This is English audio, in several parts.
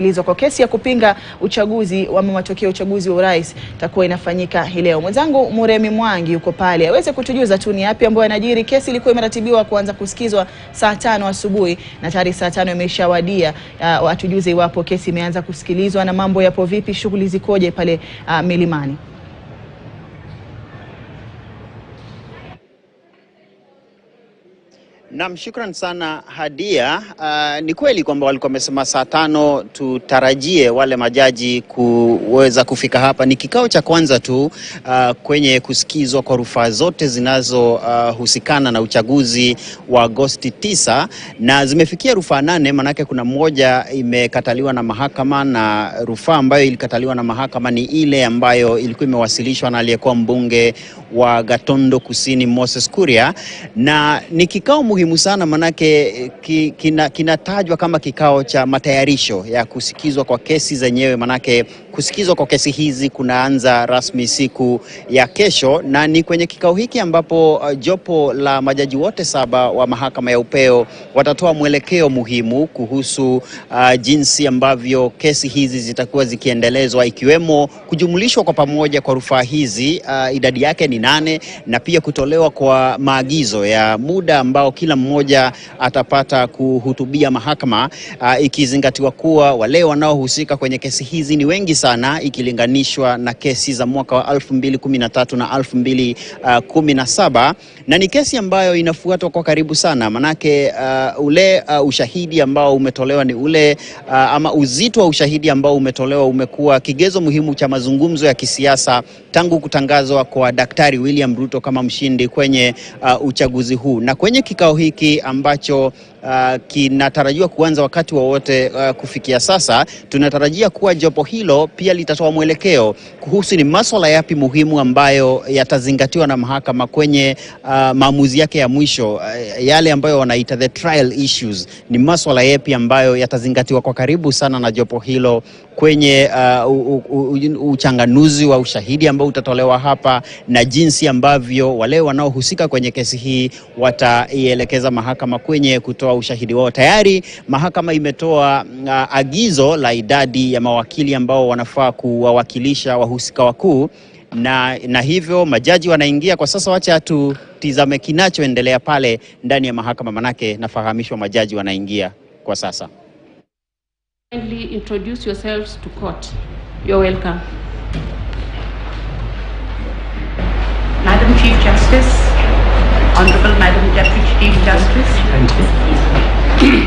Kwa kesi ya kupinga uchaguzi wa matokeo ya uchaguzi wa urais takuwa inafanyika hii leo. Mwenzangu Muremi Mwangi yuko pale. Aweze kutujuza tu ni yapi ambayo yanajiri. Kesi ilikuwa imeratibiwa kuanza kusikizwa saa 5 asubuhi na tayari saa 5 imeshawadia. Watujuze iwapo kesi imeanza kusikilizwa na mambo yapo vipi, shughuli zikoje pale Milimani. Naam, shukran sana Hadia. Ni kweli kwamba walikuwa wamesema saa 5 tutarajie wale majaji kuweza kufika hapa. Ni kikao cha kwanza tu kwenye kusikizwa kwa rufaa zote zinazohusikana na uchaguzi wa Agosti 9, na zimefikia rufaa 8, manake kuna moja imekataliwa na mahakama, na rufaa ambayo ilikataliwa na mahakama ni ile ambayo ilikuwa imewasilishwa na aliyekuwa mbunge wa Gatondo Kusini Moses Kuria, na ni kikao muhimu sana manake kinatajwa kama kikao cha matayarisho ya kusikizwa kwa kesi zenyewe, manake kusikizwa kwa kesi hizi kunaanza rasmi siku ya kesho, na ni kwenye kikao hiki ambapo jopo la majaji wote 7 wa mahakama ya upeo watatoa mwelekeo muhimu kuhusu jinsi ambavyo kesi hizi zitakuwa zikiendelezwa, ikiwemo kujumulishwa kwa pamoja kwa rufaa hizi, idadi yake ni 8, na pia kutolewa kwa maagizo ya muda ambao kila mmoja atapata kuhutubia mahakama, ikizingatiwa kuwa wale wanaohusika kwenye kesi hizi ni wengi sana ikilinganishwa na kesi za mwaka wa 2013 na 2017, na ni kesi ambayo inafuatwa kwa karibu sana, manake ushahidi ambao umetolewa ni ule ama uzito wa ushahidi ambao umetolewa umekuwa kigezo muhimu cha mazungumzo ya kisiasa tangu kutangazwa kwa Daktari William Ruto kama mshindi kwenye uchaguzi huu. Na kwenye kikao hiki ambacho kinatarajiwa kuanza wakati wowote kufikia sasa, tunatarajia kuwa jopo hilo pia litatoa mwelekeo kuhusu ni masuala yapi muhimu ambayo yatazingatiwa na mahakama kwenye maamuzi yake ya mwisho, yale ambayo wanaita the trial issues. Ni masuala yapi ambayo yatazingatiwa kwa karibu sana na jopo hilo kwenye uchanganuzi wa ushahidi ambao utatolewa hapa, na jinsi ambavyo wale wanaohusika kwenye kesi hii wataielekeza mahakama kwenye kutoa ushahidi wao. Tayari mahakama imetoa agizo la idadi ya mawakili ambao wanafaa kuwawakilisha wahusika wakuu, na hivyo majaji wanaingia kwa sasa. Wacha tutizame kinachoendelea pale ndani ya mahakama, manake nafahamishwa majaji wanaingia kwa sasa. Kindly introduce yourselves to court. You're welcome. Madam Chief Justice, Honorable Madam Deputy Chief Justice. Thank you.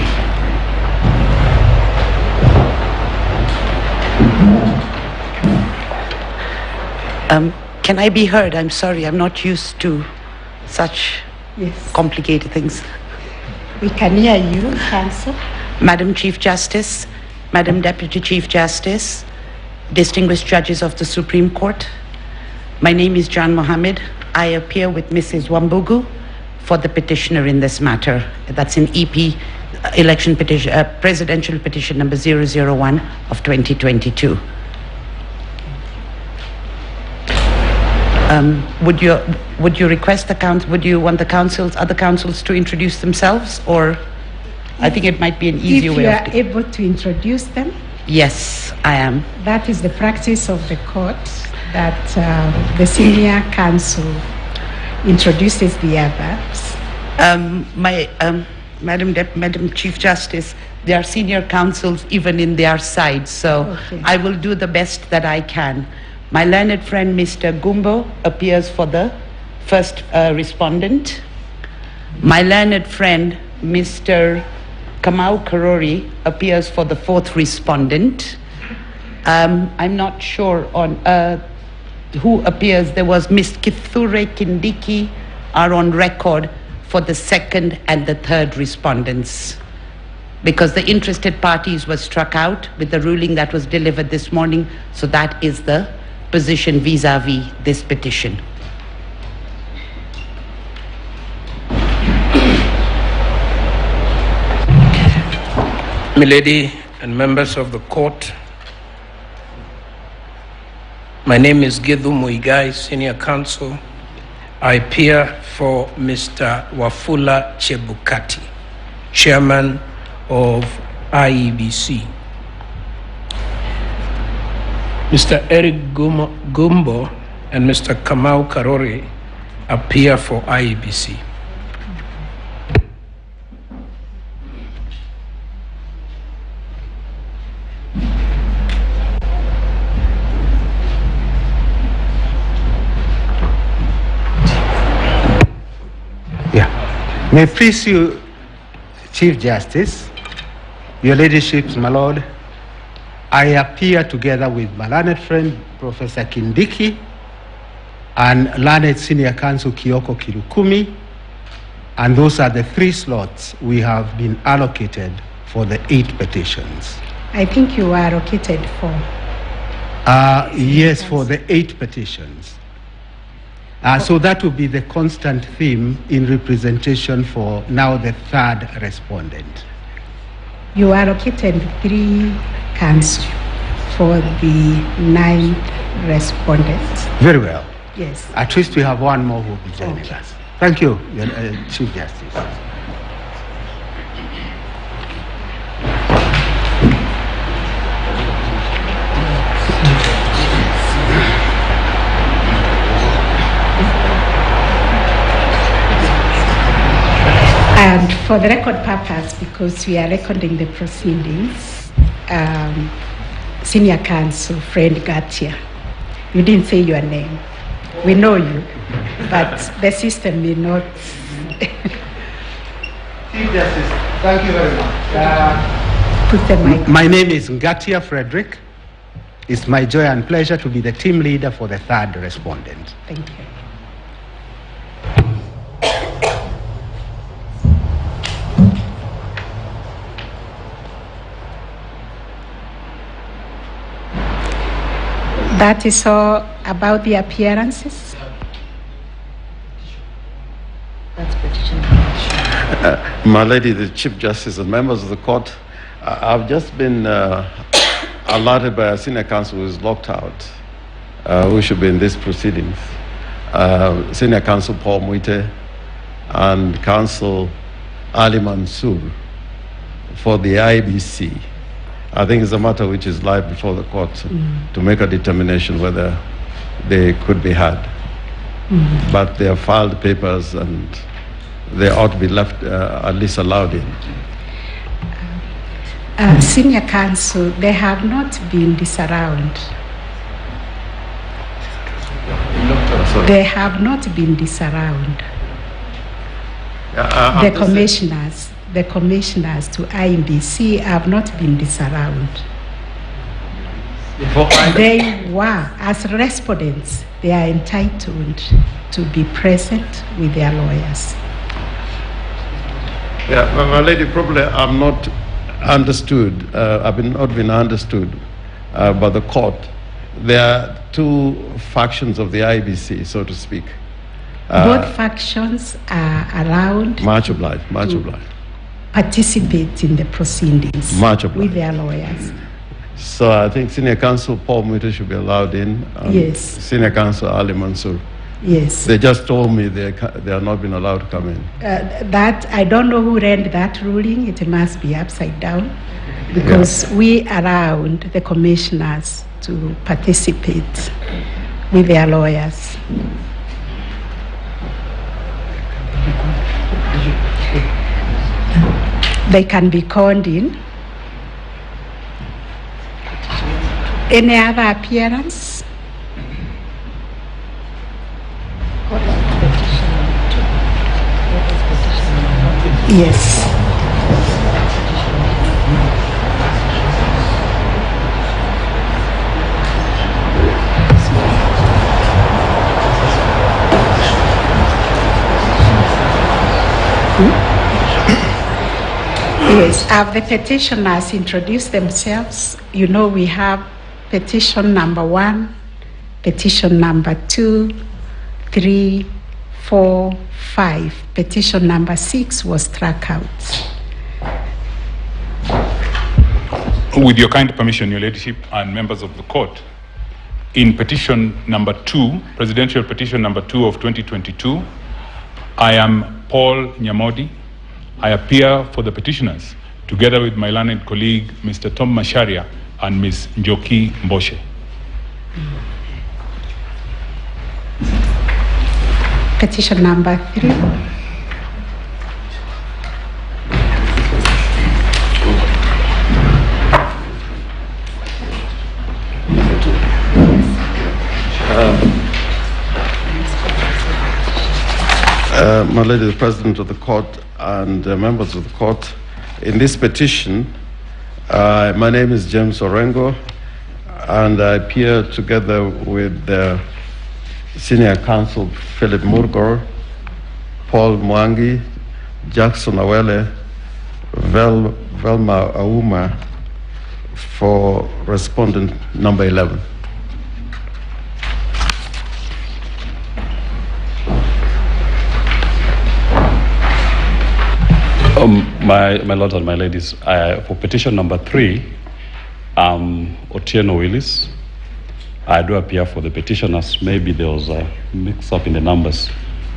Can I be heard? I'm sorry, I'm not used to such complicated things. We can hear you, Counsel. Madam Chief Justice, Madam Deputy Chief Justice, distinguished judges of the Supreme Court, my name is Jan Mohammed. I appear with Mrs. Wambugu for the petitioner in this matter. That's an EP election petition, presidential petition number 001 of 2022. Would you request the council? Would you want the other councils to introduce themselves, or I think it might be an easier way. If you are able to introduce them. Yes, I am. That is the practice of the court, that the senior counsel introduces the others. Madam Chief Justice, there are senior counsels even in their side, so I will do the best that I can. My learned friend Mr. Gumbo appears for the first respondent. My learned friend Mr. Kamau Karori appears for the 4th respondent. I'm not sure on who appears. There was Ms. Kithure Kindiki are on record for the 2nd and the 3rd respondents, because the interested parties were struck out with the ruling that was delivered this morning. So that is the position vis-a-vis this petition. Milady and members of the court, my name is Githu Muigai, Senior Counsel. I appear for Mr. Wafula Chebukati, Chairman of IEBC. Mr. Eric Gumbo and Mr. Kamau Karori appear for IEBC. May it please you, Chief Justice, your Ladyship, my Lord, I appear together with my learned friend, Professor Kindiki, and learned Senior Counsel Kioko Kirukumi, and those are the 3 slots we have been allocated for the 8 petitions. I think you were allocated for. Yes, for the 8 petitions. So that will be the constant theme in representation for now the 3rd respondent. You allocated 3 counsel for the 9th respondent. Very well. Yes. At least we have one more who will be joining us. Thank you, Chief Justice. And for the record purpose, because we are recording the proceedings, Senior Counsel Friend Gatia, you didn't say your name. We know you, but the system may not. Chief Justice, thank you very much. Put the mic. My name is Ngatia Frederick. It's my joy and pleasure to be the team leader for the 3rd respondent. Thank you. That is all about the appearances. That's petition. My Lady, the Chief Justice and members of the court, I've just been alerted by a senior counsel who is locked out, who should be in these proceedings. Senior Counsel Paul Muite and Counsel Ali Mansour for the IBC. I think it's a matter which is live before the court to make a determination whether they could be had. But they have filed papers and they ought to be left, at least allowed in. Senior Counsel, they have not been disallowed. They have not been disallowed. The commissioners to IBC have not been disallowed. They were, as respondents, they are entitled to be present with their lawyers. Yeah, my lady, probably I'm not understood. I've not been understood by the court. There are 2 factions of the IBC, so to speak. Both factions are allowed. Much obliged. Participate in the proceedings with their lawyers. So I think Senior Counsel Paul Muite should be allowed in. Yes. Senior Counsel Ali Mansour. Yes. They just told me they are not been allowed to come in. That I don't know who ran that ruling. It must be upside down, because we allowed the commissioners to participate with their lawyers. They can be called in. Any other appearance? Yes. Yes, have the petitioners introduced themselves? You know, we have petition number 1, petition number 2, 3, 4, 5. Petition number 6 was struck out. With your kind permission, Your Ladyship and members of the court, in petition number 2, presidential petition number 2 of 2022, I am Paul Nyamodi. I appear for the petitioners together with my learned colleague, Mr. Tom Masharia and Ms. Njoki Mboshe. Petition number 3. My Lady, the President of the Court and members of the Court, in this petition, my name is James Orengo, and I appear together with the Senior Counsel Philip Murgor, Paul Mwangi, Jackson Awele, Velma Auma for respondent number 11. My lords and my ladies, for petition number 3, Otieno Willis, I do appear for the petitioners. Maybe there was a mix-up in the numbers.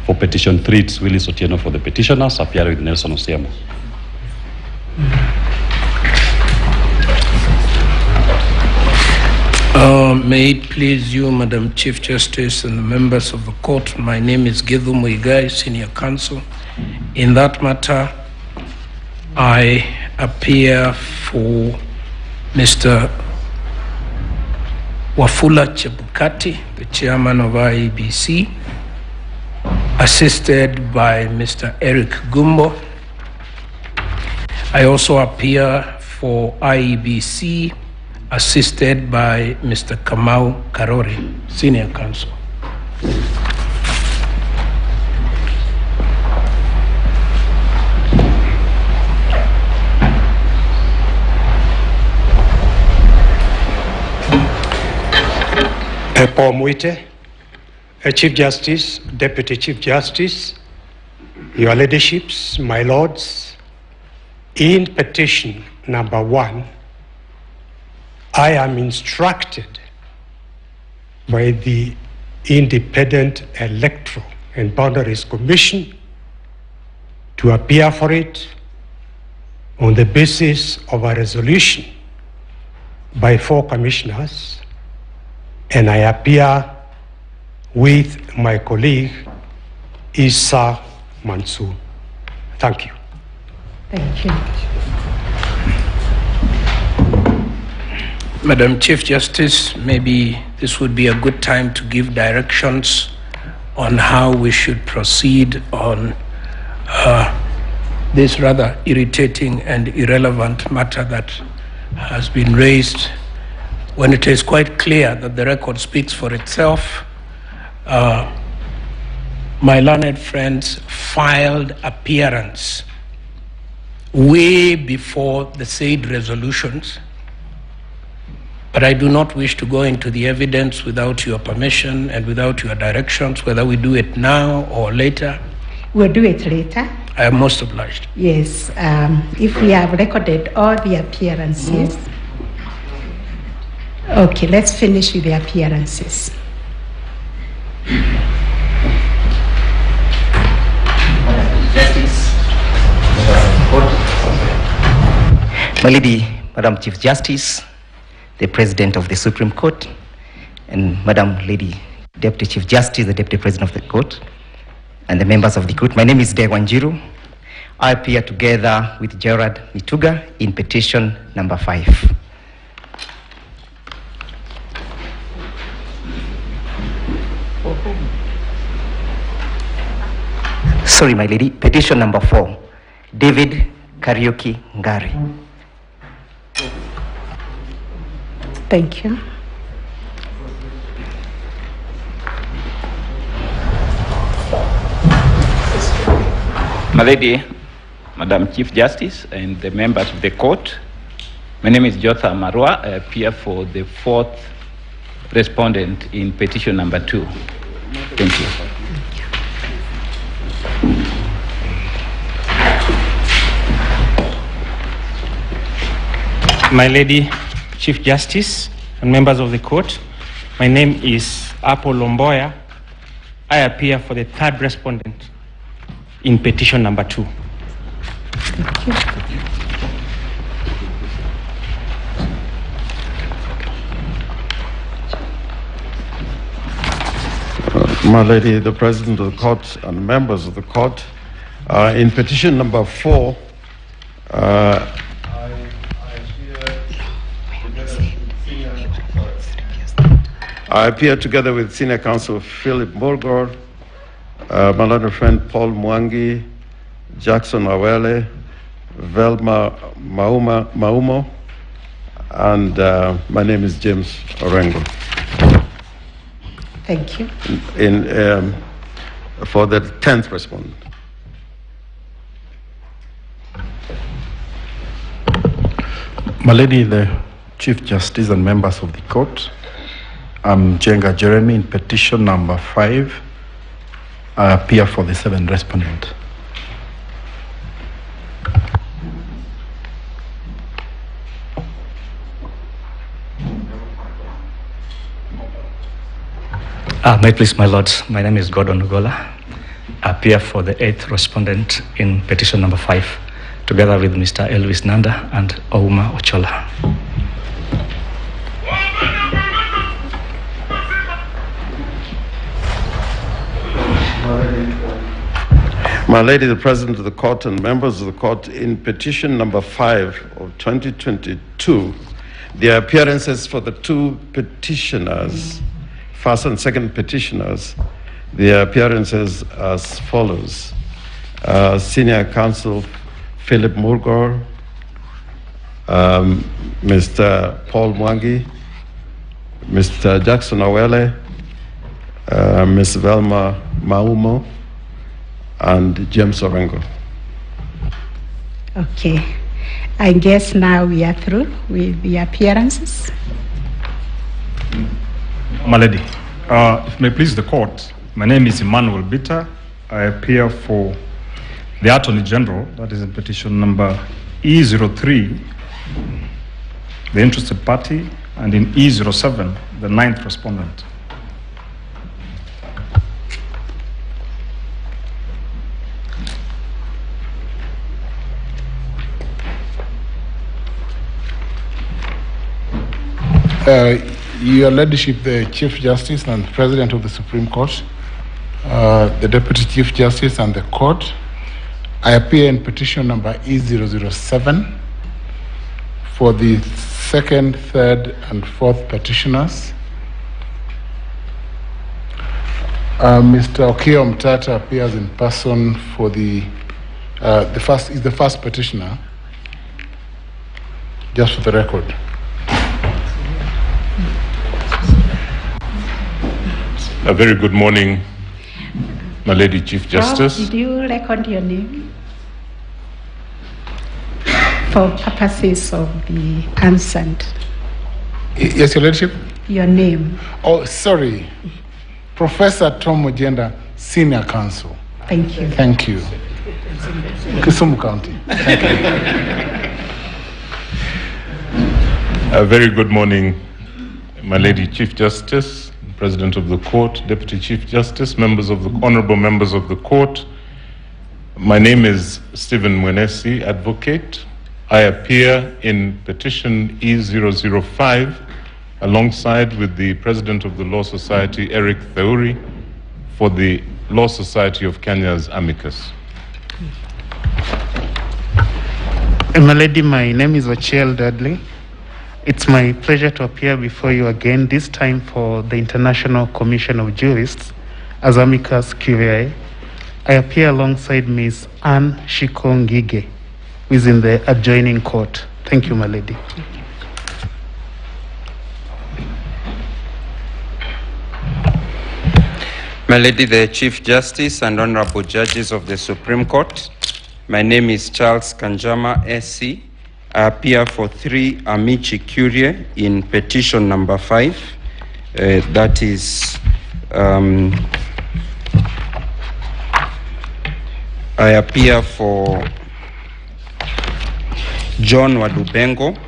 For petition 3, it's Willis Otieno for the petitioners, appearing with Nelson Osiemo. May it please you, Madam Chief Justice and the members of the court, my name is Githu Muigai, Senior Counsel. In that matter, I appear for Mr. Wafula Chebukati, the chairman of IEBC, assisted by Mr. Eric Gumbo. I also appear for IEBC, assisted by Mr. Kamau Karori, Senior Counsel. Paul Muite, Chief Justice, Deputy Chief Justice, Your Ladyship, my lords, in petition number 1, I am instructed by the Independent Electoral and Boundaries Commission to appear for it on the basis of a resolution by 4 commissioners, and I appear with my colleague, Issa Mansour. Thank you. Thank you. Madam Chief Justice, maybe this would be a good time to give directions on how we should proceed on this rather irritating and irrelevant matter that has been raised, when it is quite clear that the record speaks for itself. My learned friends filed appearance way before the said resolutions, but I do not wish to go into the evidence without your permission and without your directions, whether we do it now or later. We'll do it later. I am most obliged. Yes, if we have recorded all the appearances. Okay, let's finish with the appearances. My Lady, Madam Chief Justice, the President of the Supreme Court, and Madam Lady Deputy Chief Justice, the Deputy President of the Court, and the members of the court. My name is Dewanjiru. I appear together with Gerard Mituga in petition number 5. Sorry, my lady, petition number 4, David Karaoke Ngari. Thank you. My Lady, Madam Chief Justice, and the members of the court, my name is Jotha Marua. I appear for the 4th respondent in petition number 2. Thank you. My Lady, Chief Justice, and members of the court, my name is Apple Lomboya. I appear for the 3rd respondent in petition number 2. Thank you. My Lady, the President of the Court and members of the Court, in petition number 4, I appear together with Senior Counsel Philip Morgor, my learned friend Paul Mwangi, Jackson Awele, Velma Maumo, and my name is James Orengo. Thank you. For the 10th respondent. My Lady, the Chief Justice and members of the court, I'm Jenga Jeremy in petition number 5. I appear for the 7th respondent. May it please, my lords, my name is Gordon Ugola. I appear for the 8th respondent in petition number 5, together with Mr. Elvis Nanda and Ouma Ochola. My Lady, the President of the Court and members of the Court, in petition number 5 of 2022, the appearances for the 2 petitioners, first and second petitioners, the appearances as follows. Senior Counsel Philip Morgor, Mr. Paul Mwangi, Mr. Jackson Awele, Ms. Velma Maumo, and James Orengo. Okay. I guess now we are through with the appearances. My Lady, if it may please the court, my name is Emmanuel Bitter. I appear for the Attorney General, that is in petition number E03, the interested party, and in E07, the 9th respondent. Your Ladyship, the Chief Justice and President of the Supreme Court, the Deputy Chief Justice and the Court, I appear in petition number E007 for the 2nd, 3rd, and 4th petitioners. Mr. Okio Mtata appears in person for the first petitioner, just for the record. A very good morning, my Lady Chief Justice. Did you record your name? For purposes of the answered. Yes, Your Ladyship? Your name. Oh, sorry. Professor Tom Ojenda, Senior Counsel. Thank you. Thank you. Kisumu County. Thank you. A very good morning, my Lady Chief Justice, President of the Court, Deputy Chief Justice, honorable members of the Court. My name is Stephen Mwenesi, Advocate. I appear in petition E005 alongside with the President of the Law Society, Eric Theuri, for the Law Society of Kenya's amicus. My Lady, my name is Ochiel Dudley. It's my pleasure to appear before you again, this time for the International Commission of Jurists as amicus curiae. I appear alongside Ms. Anne Shikongige, who is in the adjoining court. Thank you, my Lady. My Lady, the Chief Justice and Honorable Judges of the Supreme Court, my name is Charles Kanjama, SC. I appear for 3 amici curiae in petition number 5. That is, I appear for John Wadubengo,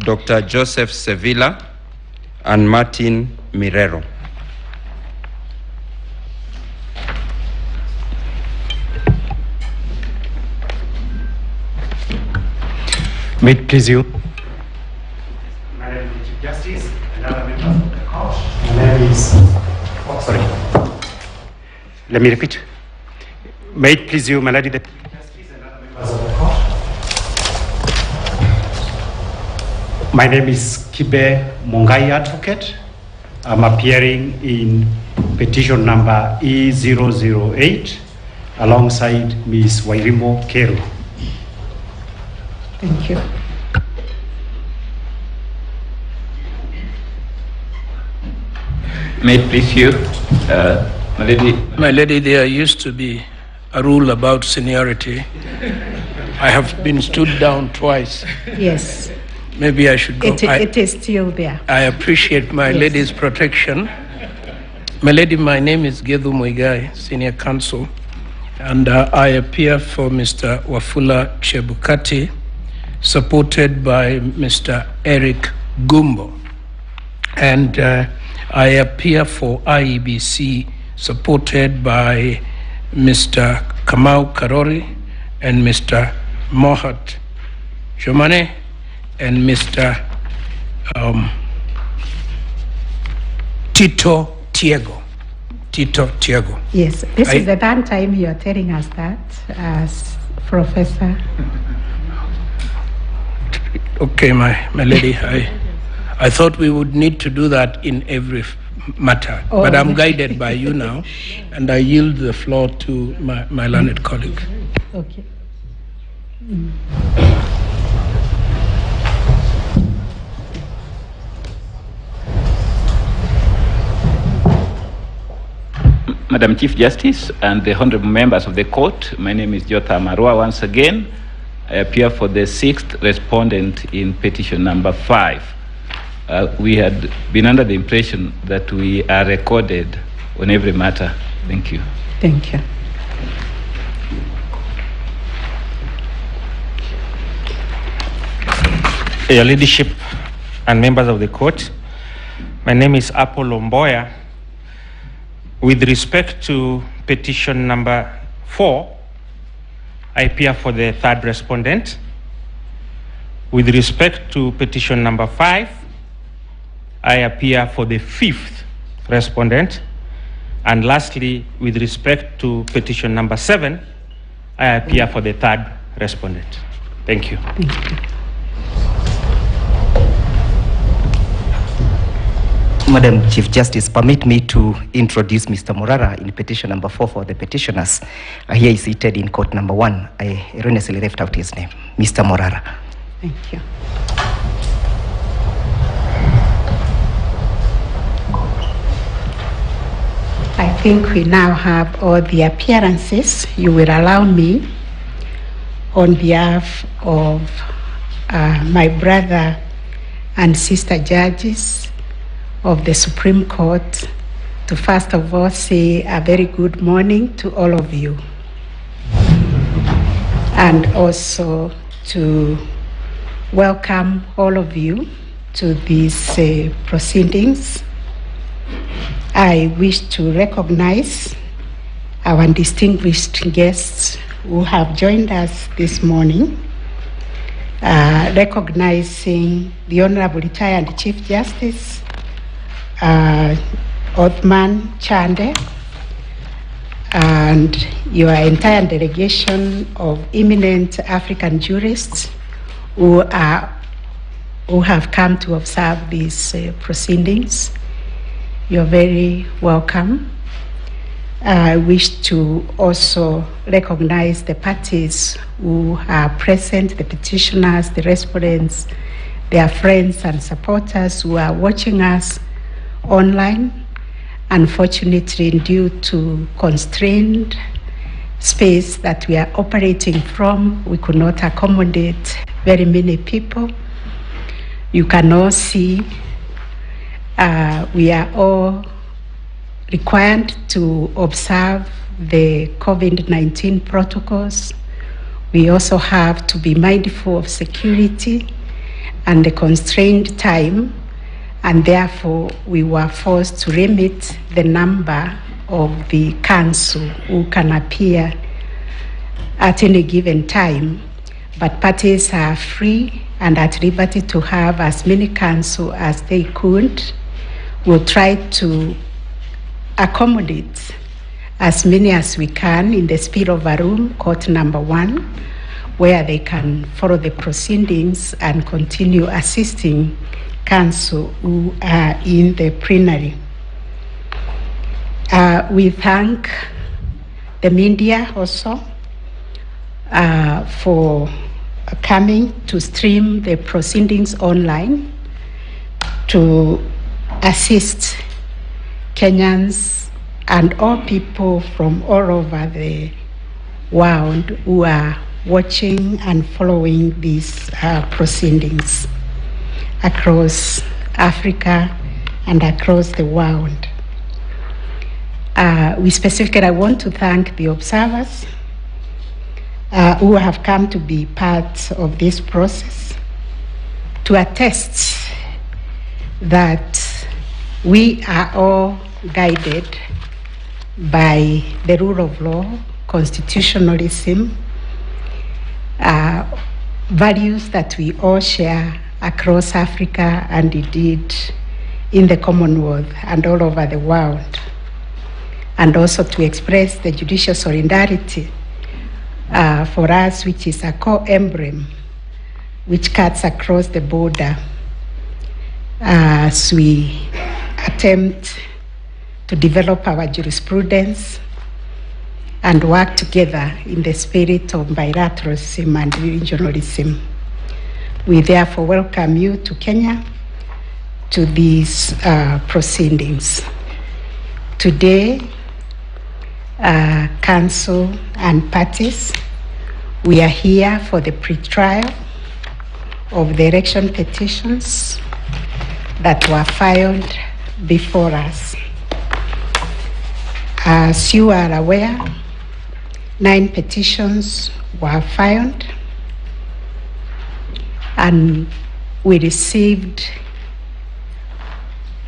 Dr. Joseph Sevilla, and Martin Mirero. May it please you. My name is Chief Justice and other members of the court. My name is Let me repeat. May it please you, my lady, the My name is Kibe Mungai Advocate. I'm appearing in petition number E008 alongside Ms. Wairimo Keru. Thank you. May it please you, my lady. My lady, there used to be a rule about seniority. I have been stood down twice. Yes. Maybe I should go. It is still there. I appreciate my Yes. lady's protection. My lady, my name is Gedhu Muigai, Senior Counsel, and I appear for Mr. Wafula Chebukati, supported by Mr. Eric Gumbo. And I appear for IEBC, supported by Mr. Kamau Karori and Mr. Mohat Jomane and Mr. Tito Tiago. Yes, this is the third time you are telling us that as Professor. Okay, my lady, I thought we would need to do that in every matter, but I'm guided by you now, and I yield the floor to my learned colleague. Okay. Madam Chief Justice and the honorable members of the court, my name is Jotha Marua once again. I appear for the 6th respondent in petition number 5. We had been under the impression that we are recorded on every matter. Thank you. Thank you. Your Ladyship and members of the court, my name is Apollo Mboya. With respect to petition number 4, I appear for the 3rd respondent. With respect to petition number 5, I appear for the 5th respondent. And lastly, with respect to petition number 7, I appear for the 3rd respondent. Thank you. Thank you. Madam Chief Justice, permit me to introduce Mr. Morara in petition number 4 for the petitioners. Here is seated in court number 1. I erroneously left out his name. Mr. Morara. Thank you. I think we now have all the appearances. You will allow me, on behalf of my brother and sister judges of the Supreme Court, to first of all say a very good morning to all of you, and also to welcome all of you to these proceedings. I wish to recognize our distinguished guests who have joined us this morning, recognizing the Honorable Retired Chief Justice Othman Chande and your entire delegation of eminent African jurists who have come to observe these proceedings. You're very welcome. I wish to also recognize the parties who are present, the petitioners, the respondents, their friends and supporters who are watching us online. Unfortunately, due to constrained space that we are operating from, we could not accommodate very many people. You can all see we are all required to observe the COVID-19 protocols. We also have to be mindful of security and the constrained time, and therefore we were forced to limit the number of the counsel who can appear at any given time. But parties are free and at liberty to have as many counsel as they could. We'll try to accommodate as many as we can in the sphere of a room, court number 1, where they can follow the proceedings and continue assisting counsel who are in the plenary. We thank the media also for coming to stream the proceedings online to assist Kenyans and all people from all over the world who are watching and following these proceedings across Africa and across the world. I want to thank the observers who have come to be part of this process to attest that we are all guided by the rule of law, constitutionalism, values that we all share across Africa and indeed in the Commonwealth and all over the world. And also to express the judicial solidarity for us, which is a core emblem which cuts across the border as we attempt to develop our jurisprudence and work together in the spirit of bilateralism and regionalism. We therefore welcome you to Kenya to these proceedings. Today, counsel and parties, we are here for the pre-trial of the election petitions that were filed before us. As you are aware, 9 petitions were filed, and we received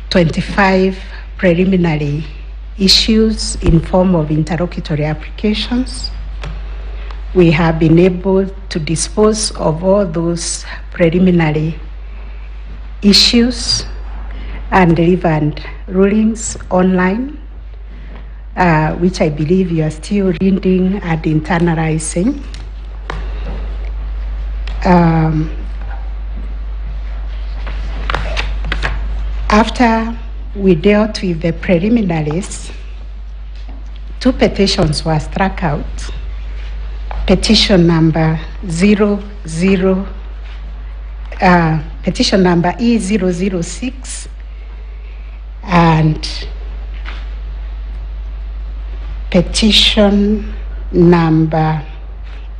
25 preliminary issues in form of interlocutory applications. We have been able to dispose of all those preliminary issues and delivered rulings online, which I believe you are still reading and internalizing. After we dealt with the preliminaries, 2 petitions were struck out. Petition number E006 and petition number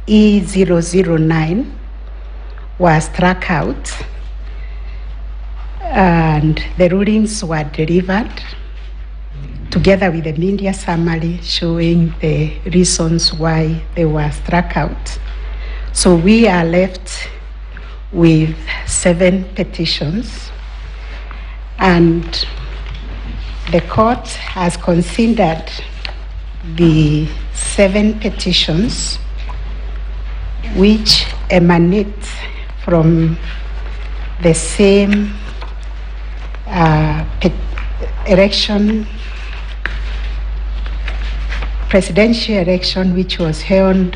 E009 was struck out, and the rulings were delivered together with the media summary showing the reasons why they were struck out. So we are left with 7 petitions, and the court has considered the 7 petitions which emanate from the same presidential election, which was held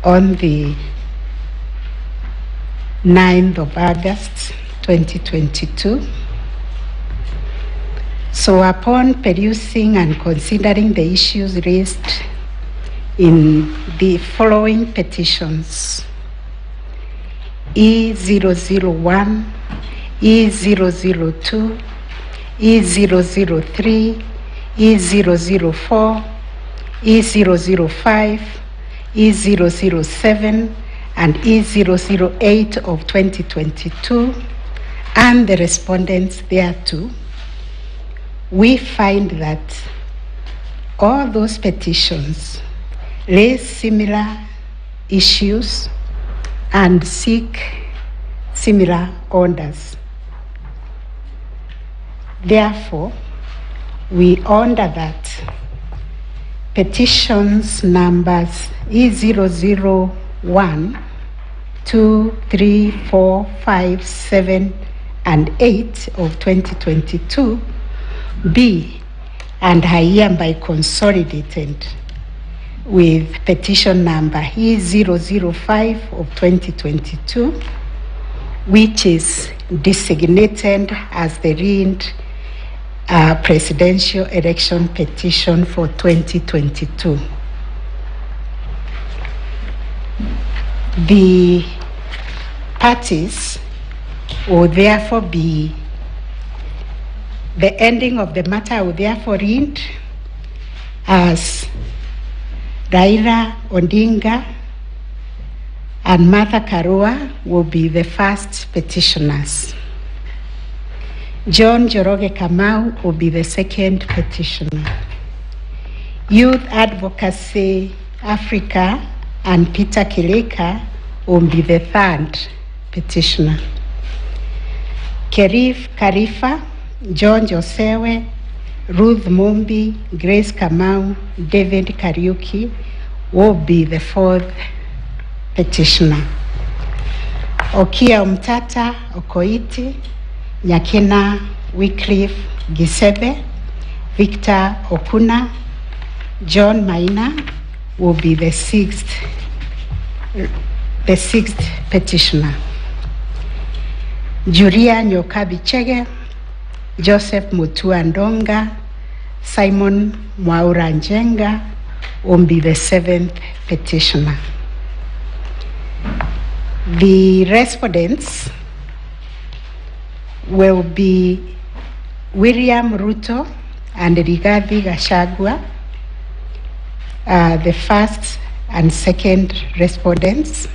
on the 9th of August 2022. So upon perusing and considering the issues raised in the following petitions, E001, E002, E003, E004, E005, E007, and E008 of 2022, and the respondents thereto, we find that all those petitions raise similar issues and seek similar orders. Therefore, we order that petitions numbers E001, 2, 3, 4, 5, 7, and 8 of 2022 be and I hereby consolidated with petition number E005 of 2022, which is designated as the RIND presidential election petition for 2022. The parties will therefore be, the ending of the matter will therefore read as Raila Odinga and Martha Karua will be the first petitioners. John Joroge Kamau will be the second petitioner. Youth Advocacy Africa and Peter Kileka will be the third petitioner. Kerif Karifa, John Josewe, Ruth Mumbi, Grace Kamau, David Kariuki will be the fourth petitioner. Okia Umtata Okoiti, Nyakina Wycliffe Gisebe, Victor Okuna, John Maina will be the sixth petitioner. Julia Nyokabi Chege, Joseph Mutua Ndonga, Simon Mwaura Njenga will be the seventh petitioner. The respondents will be William Ruto and Rigathi Gachagua, the first and second respondents.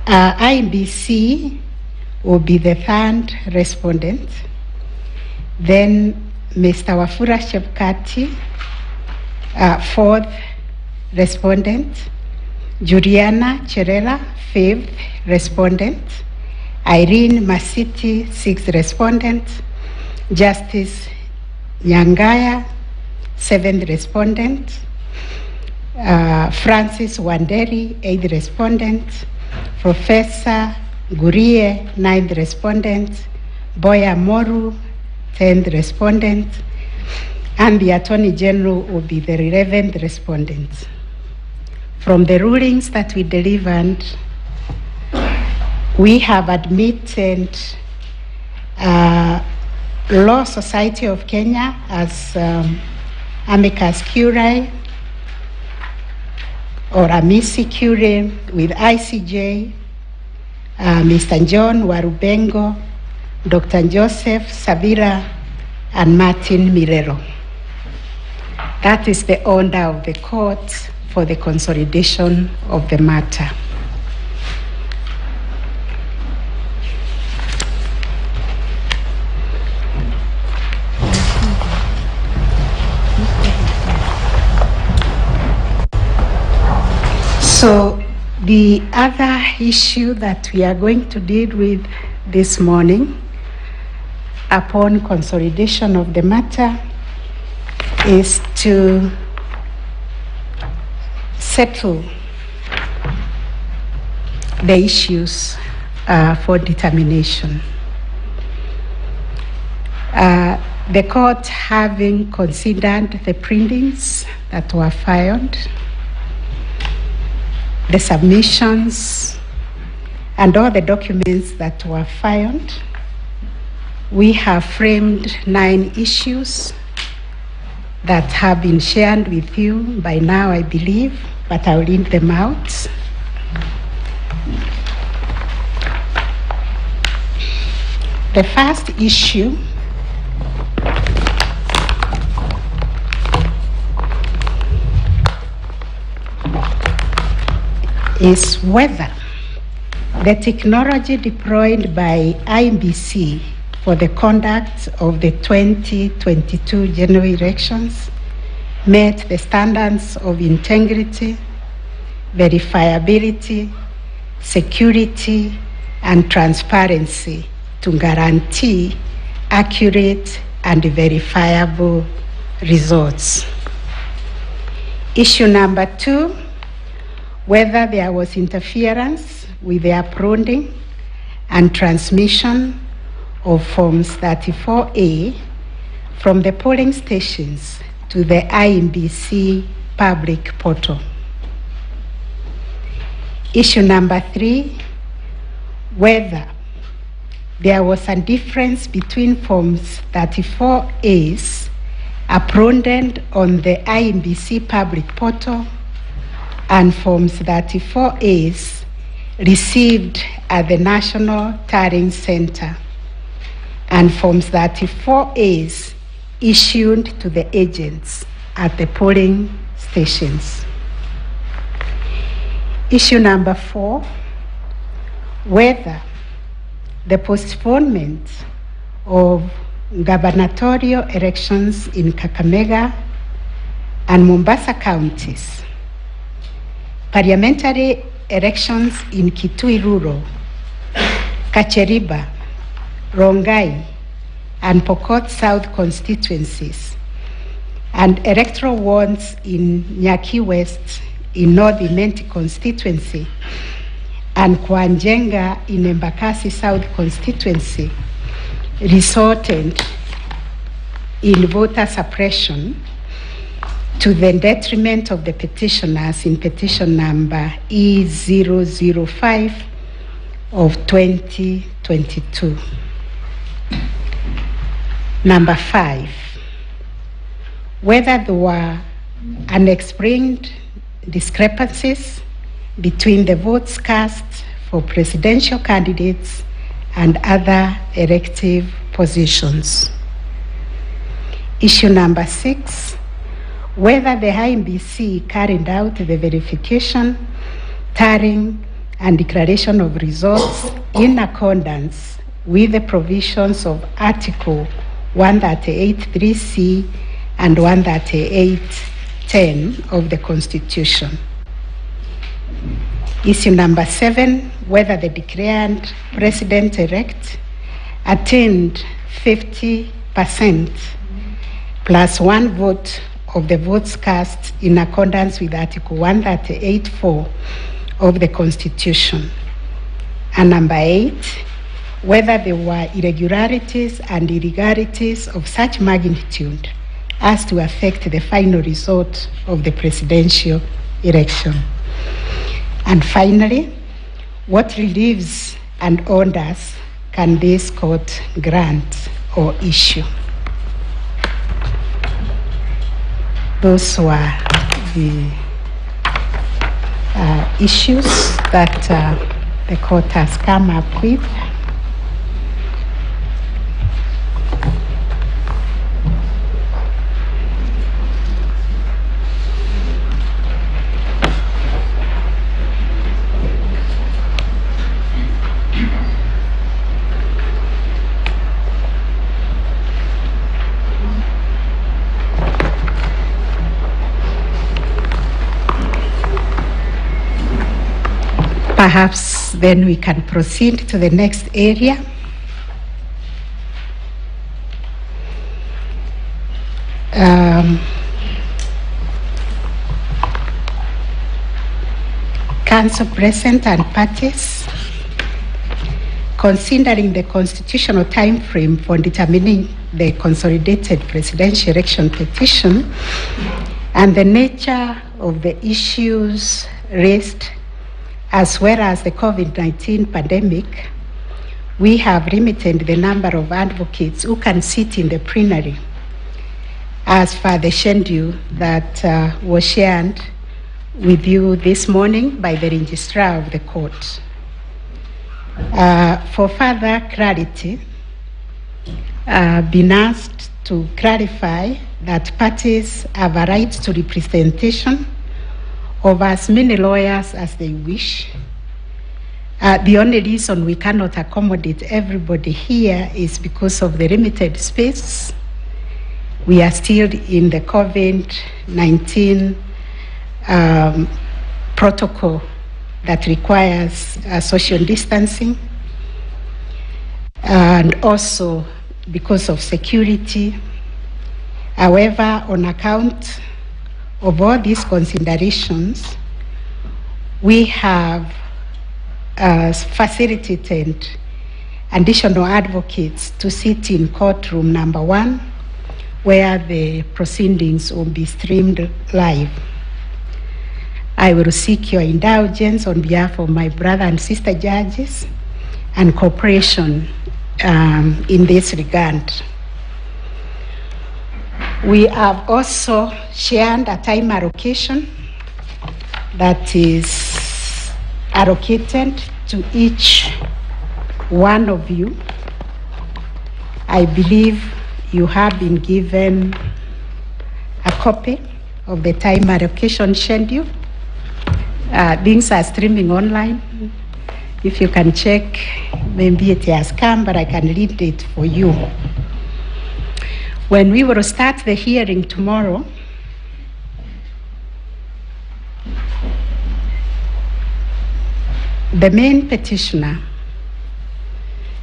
IBC will be the third respondent. Then Mr. Wafula Chebukati, fourth respondent. Juliana Cherela, fifth respondent. Irene Masiti, sixth respondent. Justice Nyangaya, seventh respondent. Francis Wanderi, eighth respondent. Professor Gurie, ninth respondent. Boya Moru, 10th respondent. And the Attorney General will be the 11th respondent. From the rulings that we delivered, we have admitted Law Society of Kenya as amicus curiae or amici curiae with ICJ, Mr. John Warubengo, Dr. Joseph Sabira, and Martin Mirero. That is the order of the court for the consolidation of the matter. So the other issue that we are going to deal with this morning upon consolidation of the matter is to settle the issues for determination. The court, having considered the pleadings that were filed, the submissions, and all the documents that were filed, we have framed 9 issues that have been shared with you by now, I believe, but I'll read them out. The first issue is whether the technology deployed by IBC for the conduct of the 2022 general elections met the standards of integrity, verifiability, security, and transparency to guarantee accurate and verifiable results. Issue number 2, whether there was interference with the uploading and transmission of Forms 34A from the polling stations to the IEBC public portal. Issue number 3, whether there was a difference between forms 34As uploaded on the IEBC public portal and forms 34As received at the National Tallying Center and forms 34As issued to the agents at the polling stations. Issue number 4, whether the postponement of gubernatorial elections in Kakamega and Mombasa counties, parliamentary elections in Kitui Rural, Kacheriba, Rongai, and Pokot South constituencies, and electoral warrants in Nyaki West in North Imenti constituency and Kwanjenga in Embakasi South constituency resulted in voter suppression to the detriment of the petitioners in petition number E005 of 2022. Number 5, whether there were unexplained discrepancies between the votes cast for presidential candidates and other elective positions. Issue number 6, whether the IEBC carried out the verification, tallying, and declaration of results in accordance with the provisions of Article 138(3)(c) and 138(10) of the Constitution. Issue number 7, whether the declared president-elect attained 50% plus 1 vote of the votes cast in accordance with Article 138(4) of the Constitution. And number 8, whether there were irregularities and illegalities of such magnitude as to affect the final result of the presidential election. And finally, what reliefs and orders can this court grant or issue? Those were the issues that the court has come up with. Perhaps then we can proceed to the next area. Council President and parties, considering the constitutional time frame for determining the consolidated presidential election petition and the nature of the issues raised, as well as the COVID-19 pandemic, we have limited the number of advocates who can sit in the plenary as per the schedule that was shared with you this morning by the registrar of the court. For further clarity, been asked to clarify that parties have a right to representation of as many lawyers as they wish. The only reason we cannot accommodate everybody here is because of the limited space. We are still in the COVID-19 protocol that requires social distancing, and also because of security. However, on account of all these considerations, we have facilitated additional advocates to sit in courtroom number 1 where the proceedings will be streamed live. I will seek your indulgence on behalf of my brother and sister judges and cooperation in this regard. We have also shared a time allocation that is allocated to each one of you. I believe you have been given a copy of the time allocation schedule. Things are streaming online. If you can check, maybe it has come, but I can read it for you. When we will start the hearing tomorrow, the main petitioner,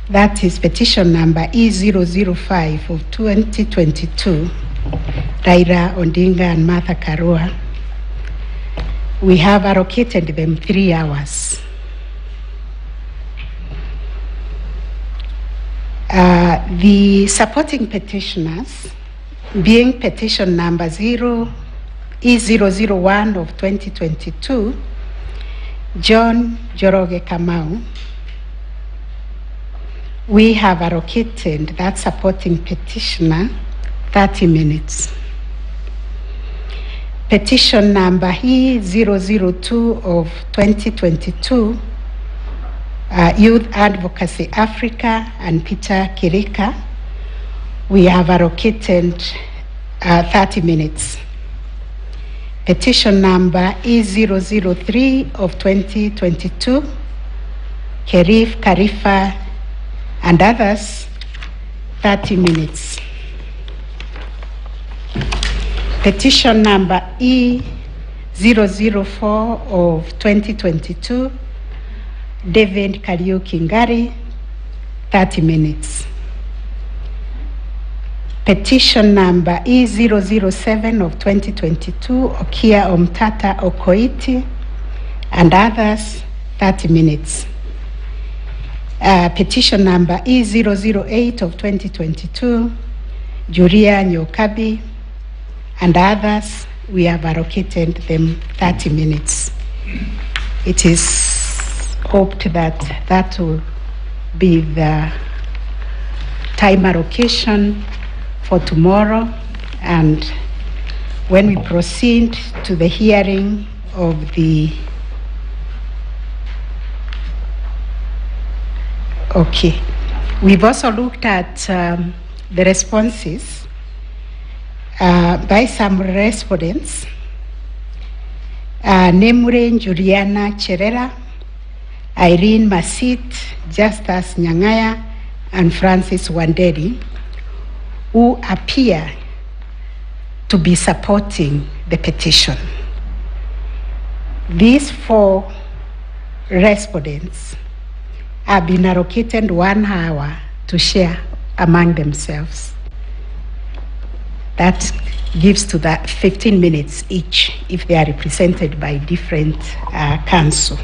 that is petition number E005 of 2022, Raila Odinga and Martha Karua, we have allocated them 3 hours. The supporting petitioners, being petition number E001 of 2022, John Joroge Kamau, we have allocated that supporting petitioner 30 minutes. Petition number E002 of 2022, Youth Advocacy Africa and Peter Kirika, we have allocated 30 minutes. Petition number E003 of 2022, Kerif Karifa and others, 30 minutes. Petition number E004 of 2022, David Kariuki Ngari, 30 minutes. Petition number E007 of 2022, Okia Omtata Okoiti and others, 30 minutes. Petition number E008 of 2022, Juria Nyokabi and others, we have allocated them 30 minutes. It is hoped that that will be the time allocation for tomorrow, and when we proceed to the hearing of the we've also looked at the responses by some respondents, namely Juliana Cherera, Irene Masit, Justus Nyangaya, and Francis Wanderi, who appear to be supporting the petition. These 4 respondents have been allocated 1 hour to share among themselves. That gives to that 15 minutes each if they are represented by different council.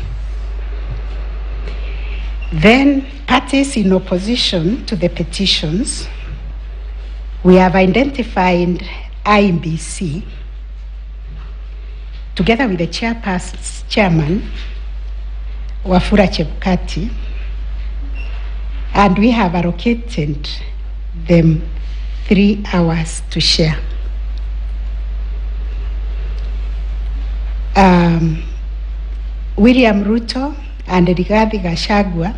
Then parties in opposition to the petitions, we have identified IMBC together with the chairman, Wafula Chebukati, and we have allocated them 3 hours to share. William Ruto and Rigathi Gachagua,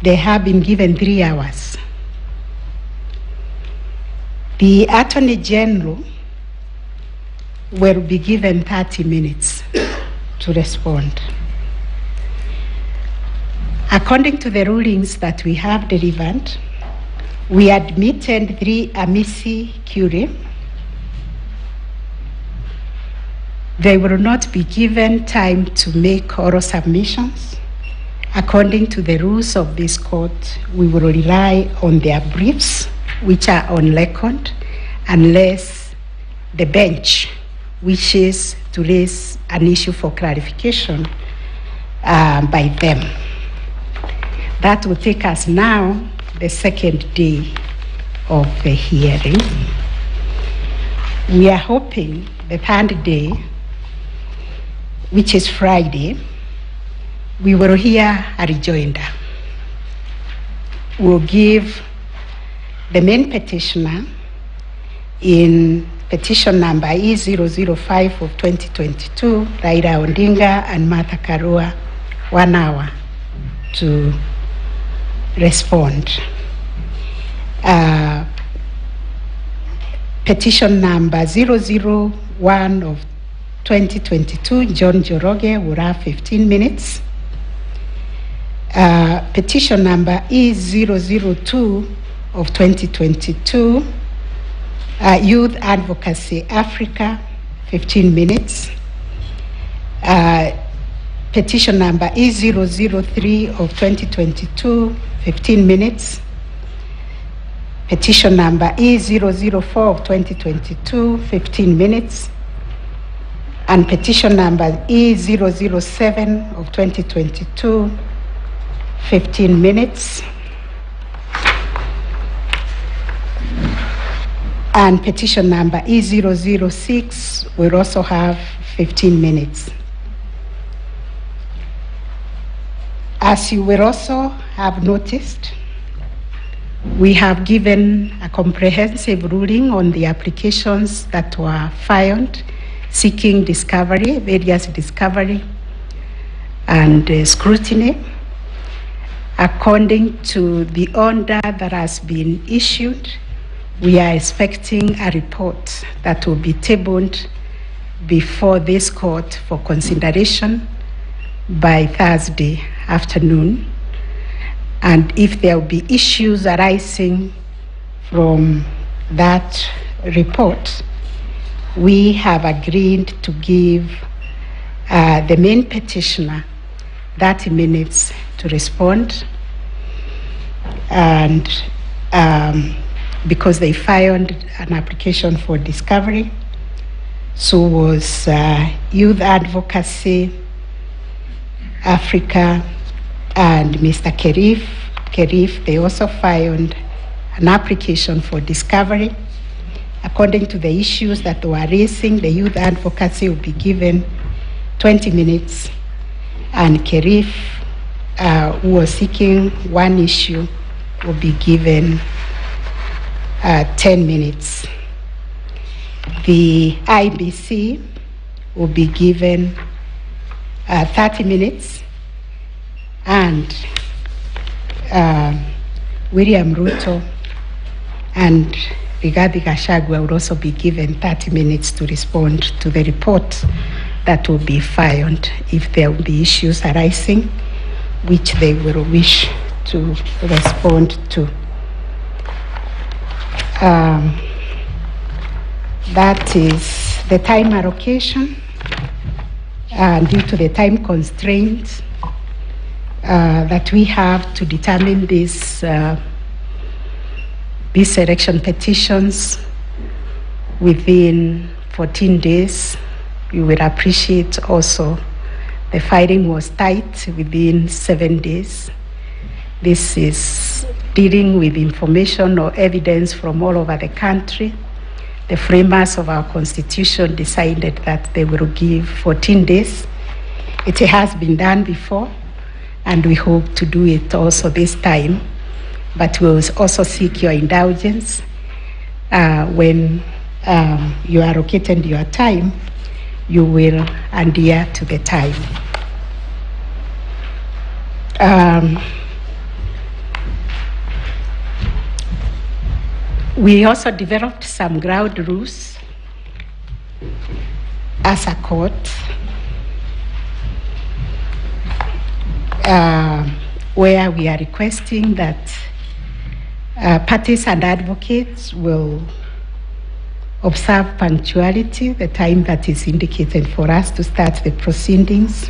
they have been given 3 hours. The Attorney General will be given 30 minutes to respond. According to the rulings that we have delivered, we admitted 3 amici curiae. They will not be given time to make oral submissions. According to the rules of this court, we will rely on their briefs, which are on record, unless the bench wishes to raise an issue for clarification by them. That will take us now the second day of the hearing. We are hoping the third day, which is Friday, we will hear a rejoinder. We'll give the main petitioner in petition number E005 of 2022, Raila Odinga and Martha Karua, 1 hour to respond. Petition number 001 of 2022, John Joroge, will have 15 minutes. Petition number E002 of 2022, Youth Advocacy Africa, 15 minutes. Petition number E003 of 2022, 15 minutes. Petition number E004 of 2022, 15 minutes. And petition number E007 of 2022, 15 minutes. And petition number E006 will also have 15 minutes. As you will also have noticed, we have given a comprehensive ruling on the applications that were filed seeking discovery, various discovery and scrutiny. According to the order that has been issued, we are expecting a report that will be tabled before this court for consideration by Thursday afternoon. And if there will be issues arising from that report, we have agreed to give the main petitioner 30 minutes to respond. And because they filed an application for discovery, so was Youth Advocacy Africa and Mr. Kerif, they also filed an application for discovery. According to the issues that they were raising, the Youth Advocacy will be given 20 minutes, and Kerif, who was seeking one issue, will be given 10 minutes. The IBC will be given 30 minutes, and William Ruto and Rigathi Gachagua will also be given 30 minutes to respond to the report that will be filed if there will be issues arising which they will wish to respond to. That is the time allocation. Due to the time constraints that we have to determine these election petitions within 14 days, you will appreciate also the filing was tight within 7 days. This is dealing with information or evidence from all over the country. The framers of our constitution decided that they will give 14 days. It has been done before, and we hope to do it also this time. But we will also seek your indulgence when you are allocated your time, you will adhere to the time. We also developed some ground rules as a court where we are requesting that parties and advocates will observe punctuality, the time that is indicated for us to start the proceedings,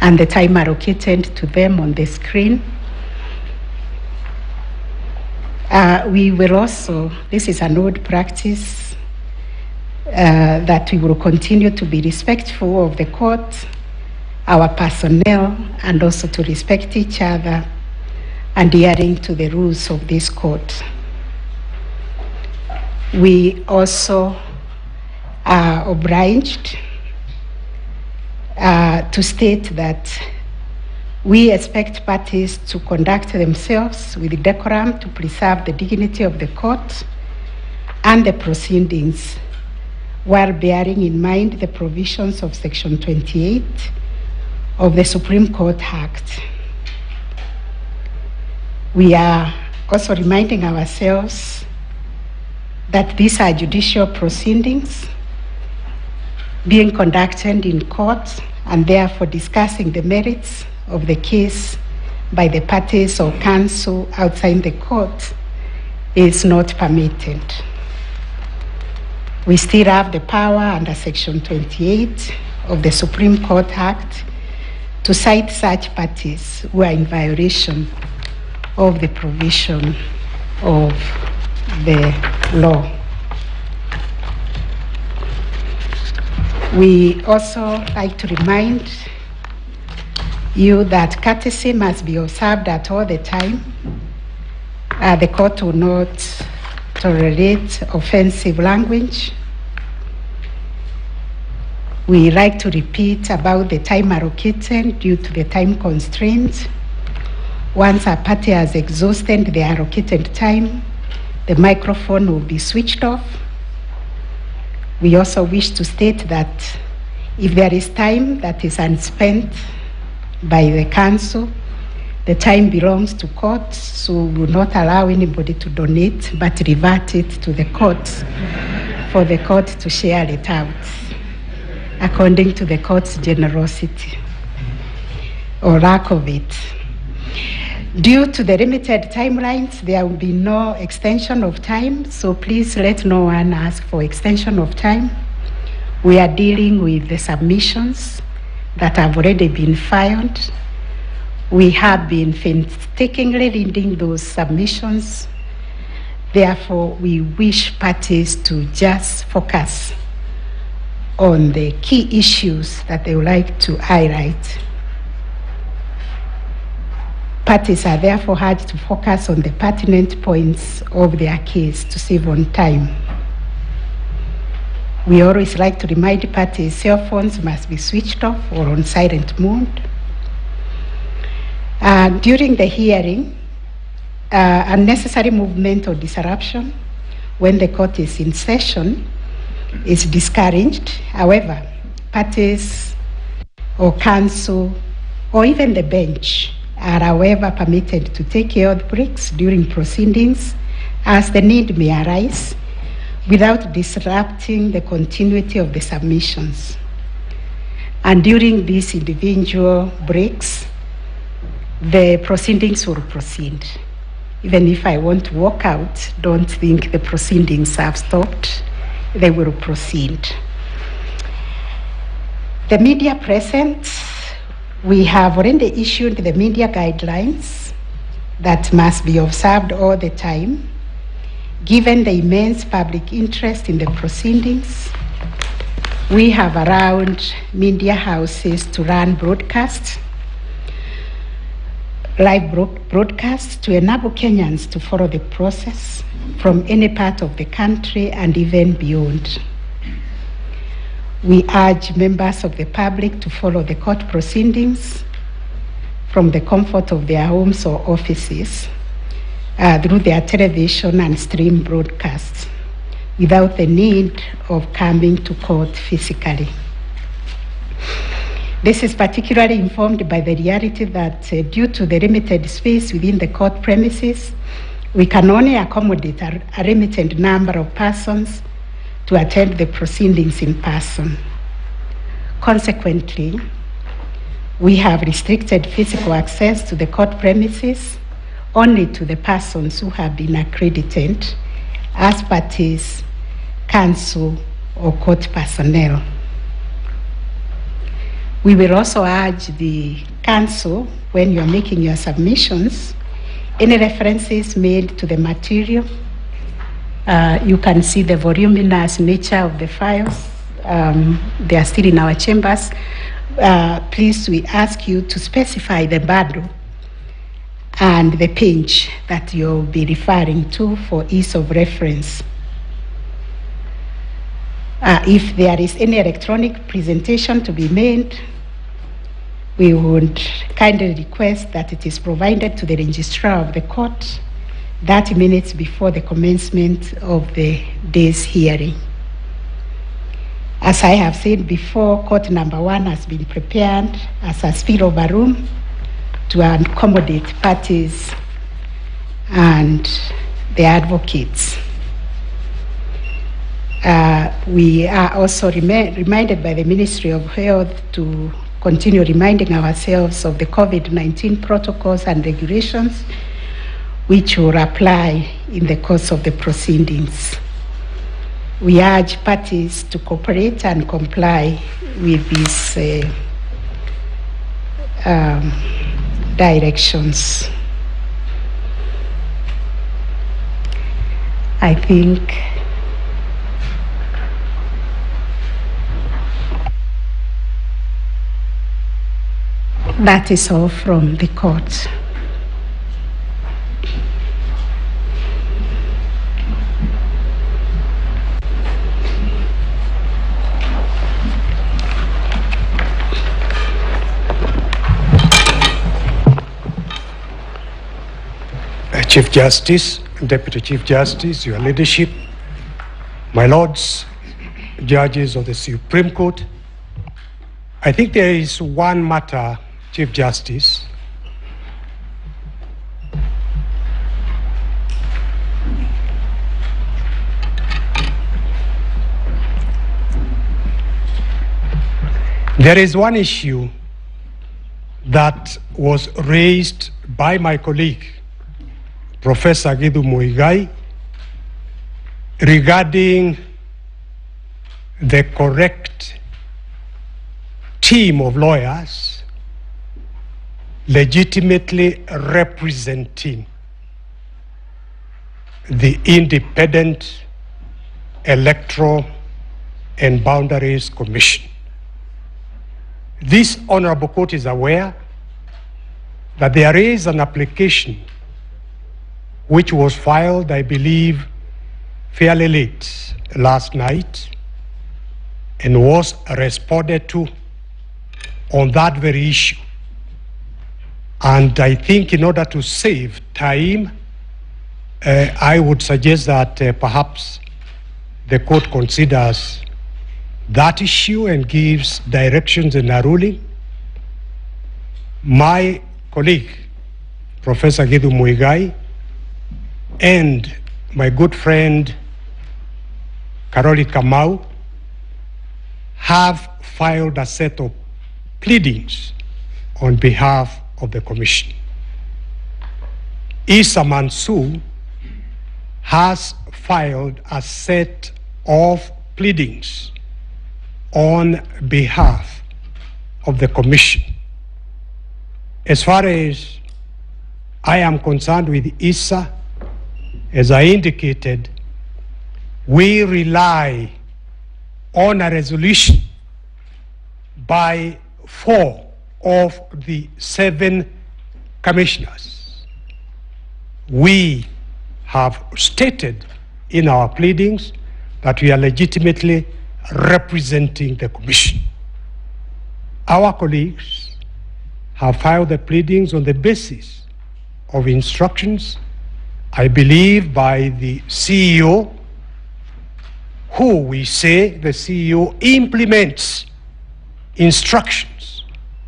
and the time allocated to them on the screen. We will also, this is an old practice, that we will continue to be respectful of the court, our personnel, and also to respect each other, adhering to the rules of this court. We also are obliged to state that we expect parties to conduct themselves with decorum to preserve the dignity of the court and the proceedings, while bearing in mind the provisions of Section 28 of the Supreme Court Act. We are also reminding ourselves that these are judicial proceedings being conducted in court, and therefore discussing the merits of the case by the parties or counsel outside the court is not permitted. We still have the power under Section 28 of the Supreme Court Act to cite such parties who are in violation of the provision of the law. We also like to remind you that courtesy must be observed at all the time. The court will not tolerate offensive language. We like to repeat about the time allocated due to the time constraints. Once a party has exhausted the allocated time, the microphone will be switched off. We also wish to state that if there is time that is unspent by the council, the time belongs to court, so we will not allow anybody to donate, but revert it to the court for the court to share it out according to the court's generosity or lack of it. Due to the limited timelines, there will be no extension of time, so please let no one ask for extension of time. We are dealing with the submissions that have already been filed. We have been painstakingly reading those submissions. Therefore, we wish parties to just focus on the key issues that they would like to highlight. Parties are therefore urged to focus on the pertinent points of their case to save on time. We always like to remind parties cell phones must be switched off or on silent mode. During the hearing, unnecessary movement or disruption when the court is in session is discouraged. However, parties or counsel or even the bench are however permitted to take health breaks during proceedings as the need may arise without disrupting the continuity of the submissions. And during these individual breaks, the proceedings will proceed. Even if I want to walk out, don't think the proceedings have stopped. They will proceed. The media present, we have already issued the media guidelines that must be observed all the time. Given the immense public interest in the proceedings, we have allowed media houses to run broadcasts, live broadcasts to enable Kenyans to follow the process from any part of the country and even beyond. We urge members of the public to follow the court proceedings from the comfort of their homes or offices through their television and stream broadcasts without the need of coming to court physically. This is particularly informed by the reality that due to the limited space within the court premises, we can only accommodate a limited number of persons to attend the proceedings in person. Consequently, we have restricted physical access to the court premises only to the persons who have been accredited as parties, counsel, or court personnel. We will also urge the counsel, when you're making your submissions, any references made to the material. You can see the voluminous nature of the files. They are still in our chambers. Please, we ask you to specify the bundle and the page that you'll be referring to for ease of reference. If there is any electronic presentation to be made, we would kindly request that it is provided to the registrar of the court 30 minutes before the commencement of the day's hearing. As I have said before, court number 1 has been prepared as a spillover room to accommodate parties and the advocates. We are also reminded by the Ministry of Health to continue reminding ourselves of the COVID-19 protocols and regulations which will apply in the course of the proceedings. We urge parties to cooperate and comply with these directions. I think that is all from the court. Chief Justice, Deputy Chief Justice, Your Leadership, my lords, judges of the Supreme Court, I think there is one matter, Chief Justice, there is one issue that was raised by my colleague, Professor Githu Muigai, regarding the correct team of lawyers legitimately representing the Independent Electoral and Boundaries Commission. This honorable court is aware that there is an application which was filed, I believe, fairly late last night and was responded to on that very issue. And I think in order to save time, I would suggest that perhaps the court considers that issue and gives directions in a ruling. My colleague, Professor Githu Muigai, and my good friend Karoli Kamau have filed a set of pleadings on behalf of the Commission. Issa Mansour has filed a set of pleadings on behalf of the Commission. As far as I am concerned with Issa, as I indicated, we rely on a resolution by 4 of the 7 commissioners. We have stated in our pleadings that we are legitimately representing the Commission. Our colleagues have filed the pleadings on the basis of instructions, I believe, by the CEO, who we say the CEO implements instructions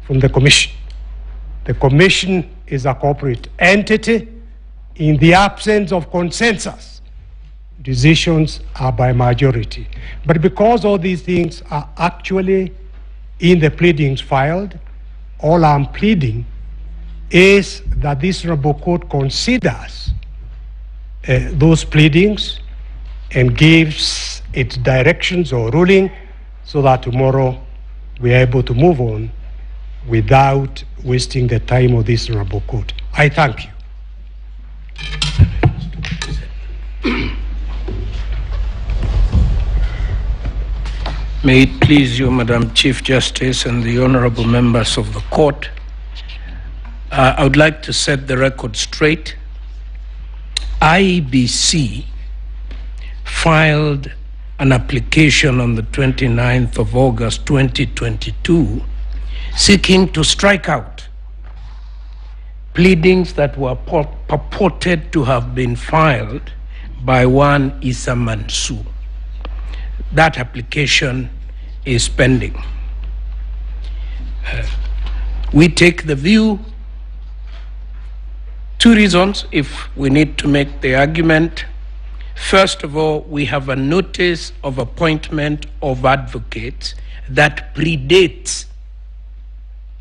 from the Commission. The Commission is a corporate entity. In the absence of consensus, decisions are by majority. But because all these things are actually in the pleadings filed, all I'm pleading is that this honorable court considers those pleadings and gives its directions or ruling so that tomorrow we are able to move on without wasting the time of this honorable court. I thank you. May it please you, Madam Chief Justice and the honorable members of the court, I would like to set the record straight. IEBC filed an application on the 29th of August 2022 seeking to strike out pleadings that were purported to have been filed by one Issa Mansour. That application is pending. We take the view, two reasons if we need to make the argument. First of all, we have a notice of appointment of advocates that predates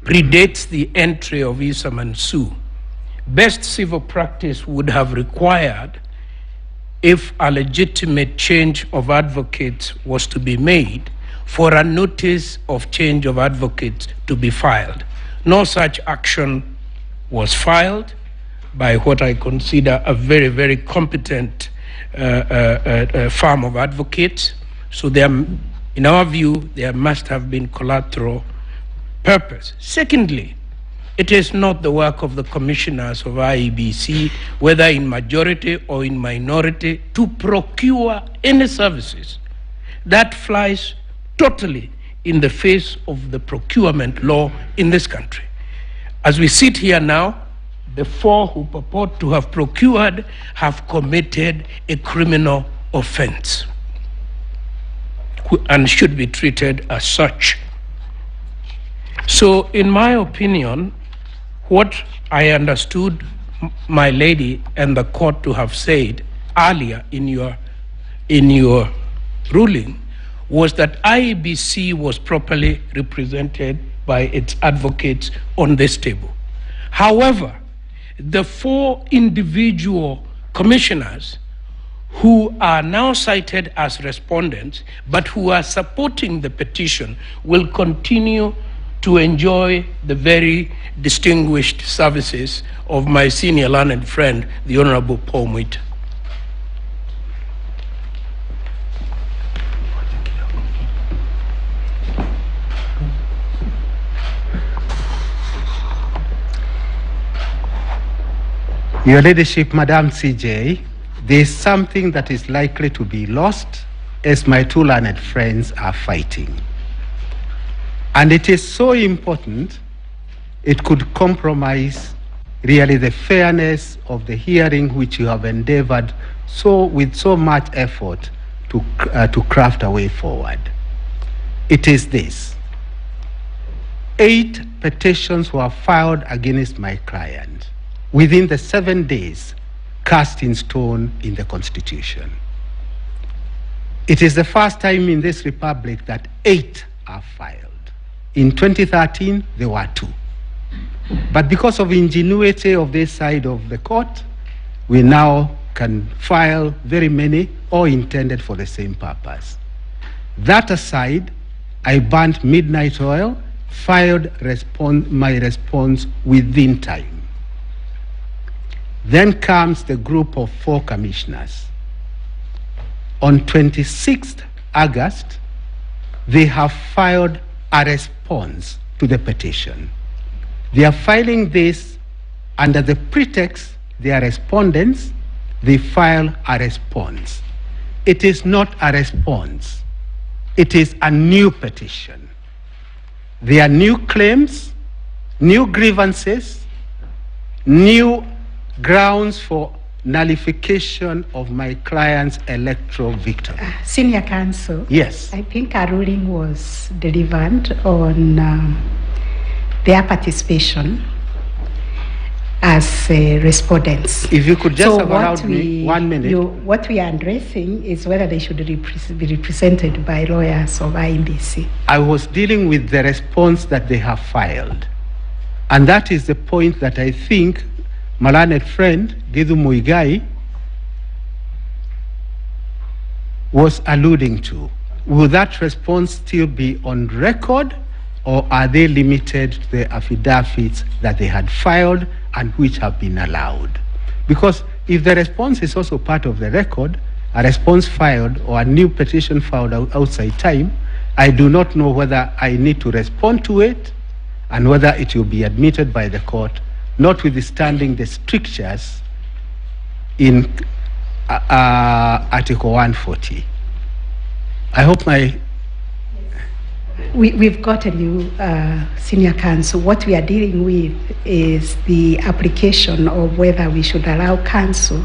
the entry of Issa Mansour. Best civil practice would have required, if a legitimate change of advocates was to be made, for a notice of change of advocates to be filed. No such action was filed by what I consider a very, very competent firm of advocates. So there, in our view, there must have been collateral purpose. Secondly, it is not the work of the commissioners of IEBC, whether in majority or in minority, to procure any services. That flies totally in the face of the procurement law in this country. As we sit here now, the four who purport to have procured have committed a criminal offense and should be treated as such. So, in my opinion, what I understood my lady and the court to have said earlier in your ruling was that IEBC was properly represented by its advocates on this table. However, the four individual commissioners who are now cited as respondents but who are supporting the petition will continue to enjoy the very distinguished services of my senior learned friend, the Honorable Paul Mwita. Your Ladyship, Madam CJ, there is something that is likely to be lost as my two learned friends are fighting. And it is so important, it could compromise really the fairness of the hearing which you have endeavored with so much effort to craft a way forward. It is this: 8 petitions were filed against my client within the 7 days cast in stone in the Constitution. It is the first time in this republic that 8 are filed. In 2013, there were 2. But because of ingenuity of this side of the court, we now can file very many, all intended for the same purpose. That aside, I burnt midnight oil, filed my response within time. Then comes the group of 4 commissioners. On 26th August, they have filed a response to the petition. They are filing this under the pretext they are respondents. They file a response. It is not a response. It is a new petition. There are new claims, new grievances, new grounds for nullification of my client's electoral victory. Senior counsel. Yes. I think a ruling was delivered on their participation as respondents. If you could just allow me 1 minute. What we are addressing is whether they should be represented by lawyers of IEBC. I was dealing with the response that they have filed. And that is the point that I think my learned friend, Githu Muigai, was alluding to. Will that response still be on record, or are they limited to the affidavits that they had filed and which have been allowed? Because if the response is also part of the record, a response filed or a new petition filed outside time, I do not know whether I need to respond to it and whether it will be admitted by the court, notwithstanding the strictures in Article 140. I hope my... We've got a new senior counsel. What we are dealing with is the application of whether we should allow counsel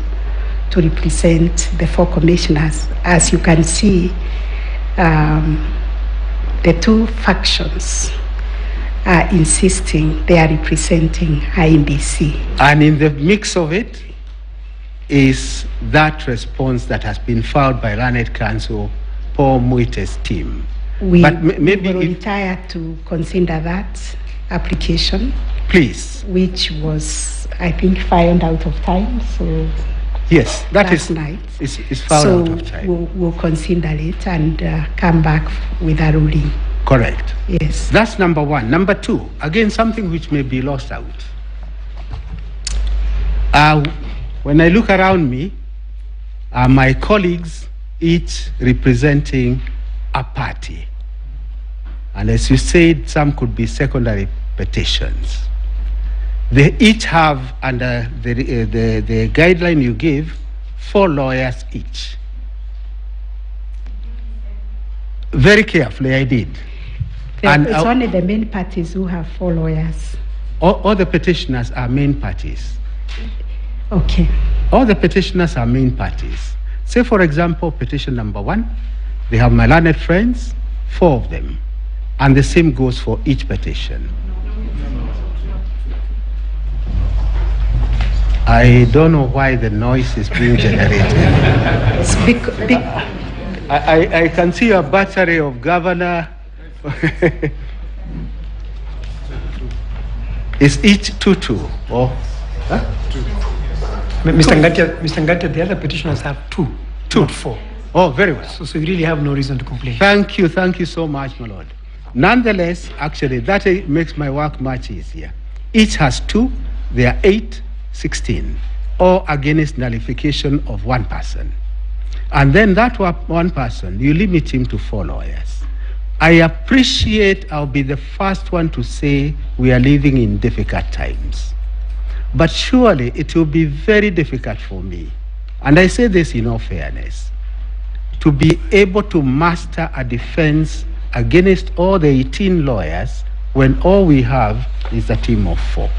to represent the 4 commissioners. As you can see, the 2 factions are insisting they are representing IEBC. And in the mix of it is that response that has been filed by Learned Counsel Paul Muite's team. We maybe will retire to consider that application. Please. Which was, I think, filed out of time. So yes, that is night. It's filed out of time. We'll consider it and come back with a ruling. Correct. Yes. That's number 1. Number 2, again, something which may be lost out. When I look around me, my colleagues each representing a party. And as you said, some could be secondary petitions. They each have, under the guideline you give, 4 lawyers each. Very carefully, I did. It's only the main parties who have 4 lawyers. All the petitioners are main parties. Okay. All the petitioners are main parties. Say, for example, petition number 1, they have my learned friends, 4 of them. And the same goes for each petition. I don't know why the noise is being generated. I can see a battery of governor. Is each 2-2? Or, huh? Mr. Ngatia, the other petitioners have 2, not 4. Oh, very well. So you really have no reason to complain. Thank you so much, my lord. Nonetheless, actually, that makes my work much easier. Each has 2, there are 8, 16, or against nullification of 1 person. And then that 1 person, you limit him to 4 lawyers. I appreciate, I'll be the first one to say we are living in difficult times. But surely it will be very difficult for me, and I say this in all fairness, to be able to master a defense against all the 18 lawyers when all we have is a team of 4.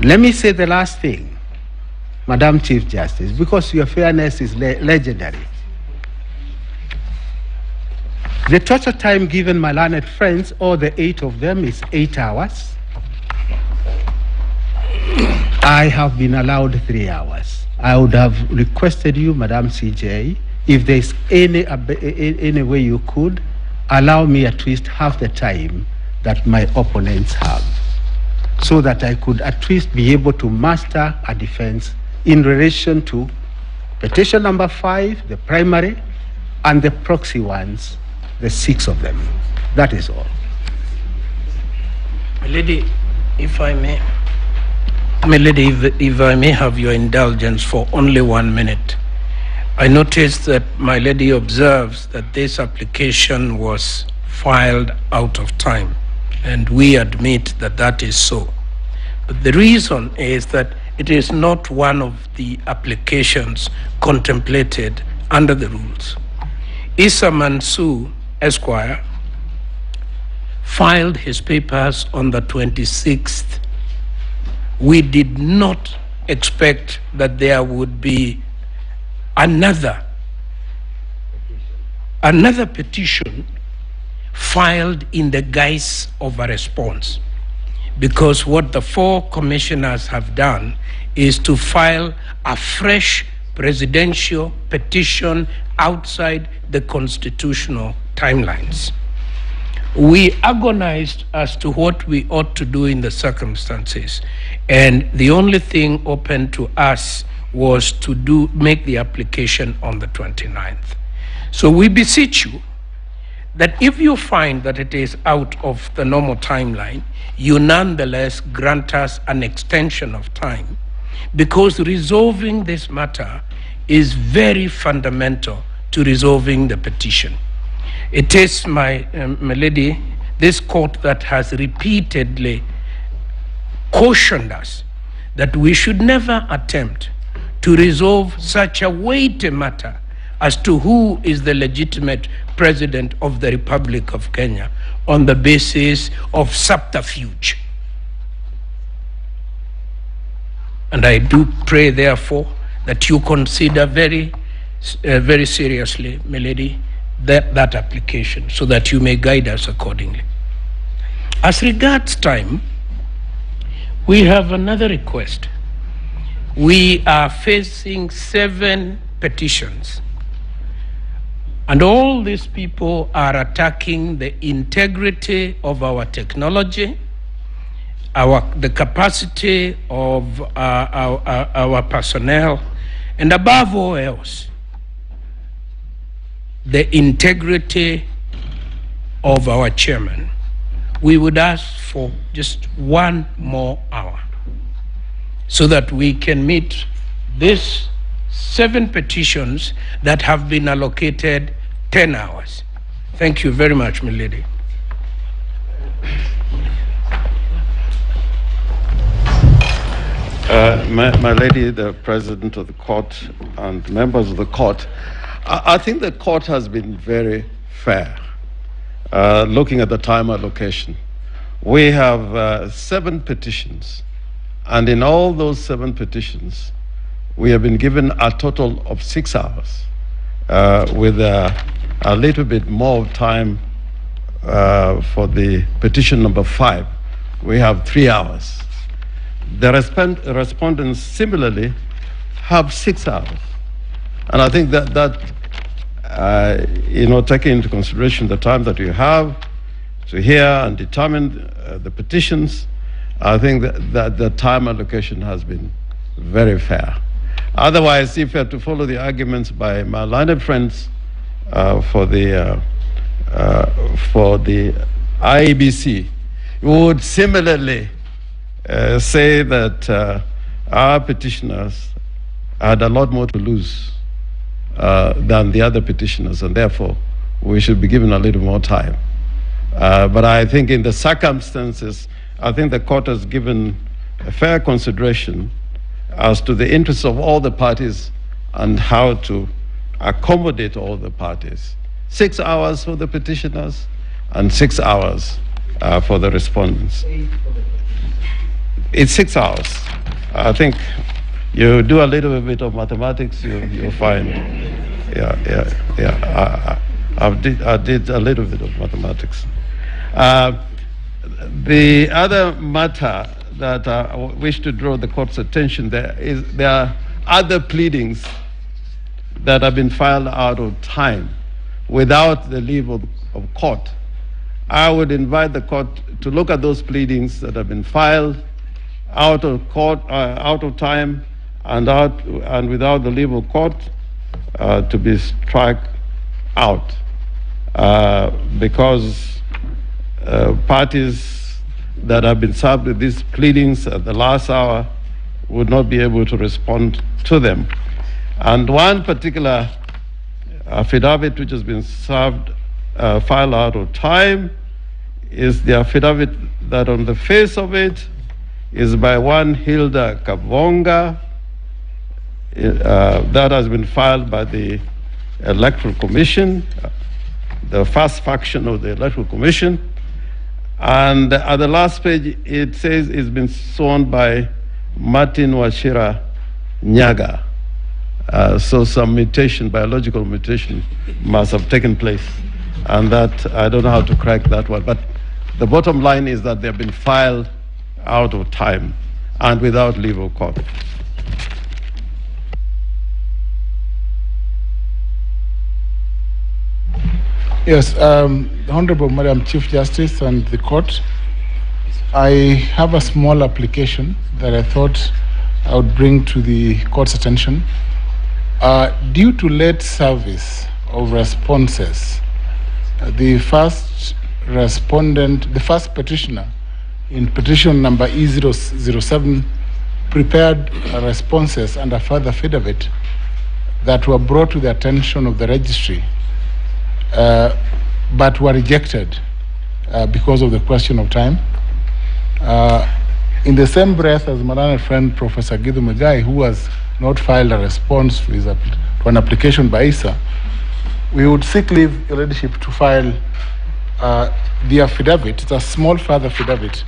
Let me say the last thing, Madam Chief Justice, because your fairness is legendary. The total time given my learned friends, all the 8 of them, is 8 hours. I have been allowed 3 hours. I would have requested you, Madam CJ, if there's any way you could, allow me at least half the time that my opponents have, so that I could at least be able to master a defense in relation to petition number 5, the primary, and the proxy ones, the 6 of them. That is all. My lady, if I may. My lady, if I may have your indulgence for only 1 minute. I noticed that my lady observes that this application was filed out of time, and we admit that that is so. But the reason is that it is not one of the applications contemplated under the rules. Issa Mansour, Esquire, filed his papers on the 26th. We did not expect that there would be another petition filed in the guise of a response, because what the 4 commissioners have done is to file a fresh presidential petition outside the constitutional timelines. We agonized as to what we ought to do in the circumstances, and the only thing open to us was to make the application on the 29th. So we beseech you that if you find that it is out of the normal timeline, you nonetheless grant us an extension of time, because resolving this matter is very fundamental to resolving the petition. It is, my lady, this court that has repeatedly cautioned us that we should never attempt to resolve such a weighty matter as to who is the legitimate president of the Republic of Kenya on the basis of subterfuge. And I do pray, therefore, that you consider very seriously, my lady, that application, so that you may guide us accordingly. As regards time, we have another request. We are facing 7 petitions, and all these people are attacking the integrity of our technology, the capacity of our personnel, and above all else, the integrity of our chairman. We would ask for just 1 more hour so that we can meet these 7 petitions that have been allocated 10 hours. Thank you very much, my lady. My lady, the President of the Court and members of the Court, I think the Court has been very fair. Looking at the time allocation, we have 7 petitions, and in all those 7 petitions, we have been given a total of 6 hours, with a little bit more time for the petition number 5. We have 3 hours. The respondents similarly have 6 hours, and I think that taking into consideration the time that you have to hear and determine the petitions, I think that the time allocation has been very fair. Otherwise, if you had to follow the arguments by my learned friends for the IEBC, you would similarly say that our petitioners had a lot more to lose than the other petitioners, and therefore we should be given a little more time. But I think in the circumstances, I think the Court has given a fair consideration as to the interests of all the parties and how to accommodate all the parties. 6 hours for the petitioners and 6 hours for the respondents. It's 6 hours. I think you do a little bit of mathematics, you'll find. I did a little bit of mathematics. The other matter that I wish to draw the Court's attention there are other pleadings that have been filed out of time without the leave of court. I would invite the Court to look at those pleadings that have been filed out of court, out of time, and without the leave of court, to be struck out, because parties that have been served with these pleadings at the last hour would not be able to respond to them. And one particular affidavit which has been served, filed out of time, is the affidavit that on the face of it is by one Hilda Kavonga. That has been filed by the Electoral Commission, the first faction of the Electoral Commission. And at the last page, it says it's been sworn by Martin Wachira Nyaga. So some mutation, biological mutation, must have taken place. And that, I don't know how to crack that one. But the bottom line is that they've been filed out of time and without leave of court. Yes, Honorable Madam Chief Justice and the Court, I have a small application that I thought I would bring to the Court's attention. Due to late service of responses, the first respondent, the first petitioner in petition number E007 prepared responses and a further affidavit that were brought to the attention of the registry, but were rejected because of the question of time. In the same breath as my learned friend Professor Githu Muigai, who has not filed a response to, to an application by ISA, we would seek leave, Your Ladyship, to file the affidavit. It's a small further affidavit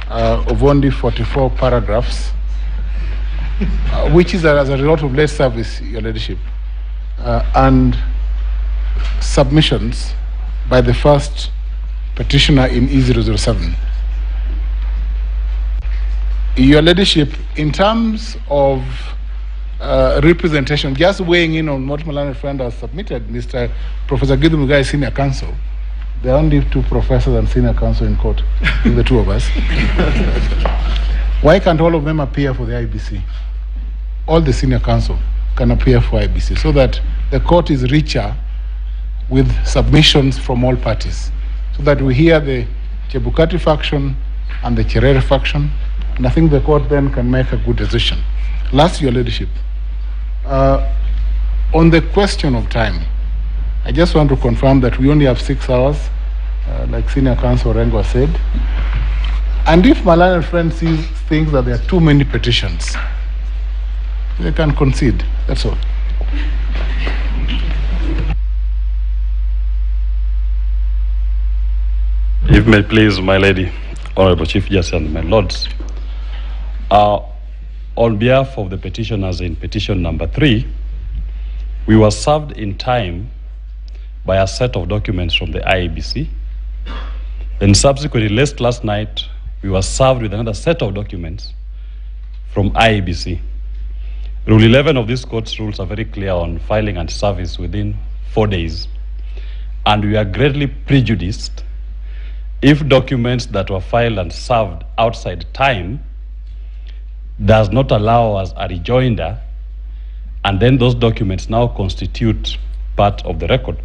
of only 44 paragraphs, which is as a result of late service, Your Ladyship, and submissions by the first petitioner in E007. Your Ladyship, in terms of representation, just weighing in on what my learned friend has submitted, Mr. Professor Githu Muigai, Senior Counsel. There are only 2 professors and senior counsel in court, the 2 of us. Why can't all of them appear for the IBC? All the senior counsel can appear for IBC so that the court is richer with submissions from all parties, so that we hear the Chebukati faction and the Cherere faction, and I think the court then can make a good decision. Last, Your Ladyship, on the question of time, I just want to confirm that we only have 6 hours, like Senior Counsel Rengo said. And if my learned friend thinks that there are too many petitions, they can concede. That's all. If may please, my lady, Honorable Chief Justice and my lords, on behalf of the petitioners in petition number 3, we were served in time by a set of documents from the IEBC. Then subsequently, last night, we were served with another set of documents from IEBC. Rule 11 of this court's rules are very clear on filing and service within 4 days. And we are greatly prejudiced if documents that were filed and served outside time does not allow us a rejoinder, and then those documents now constitute part of the record.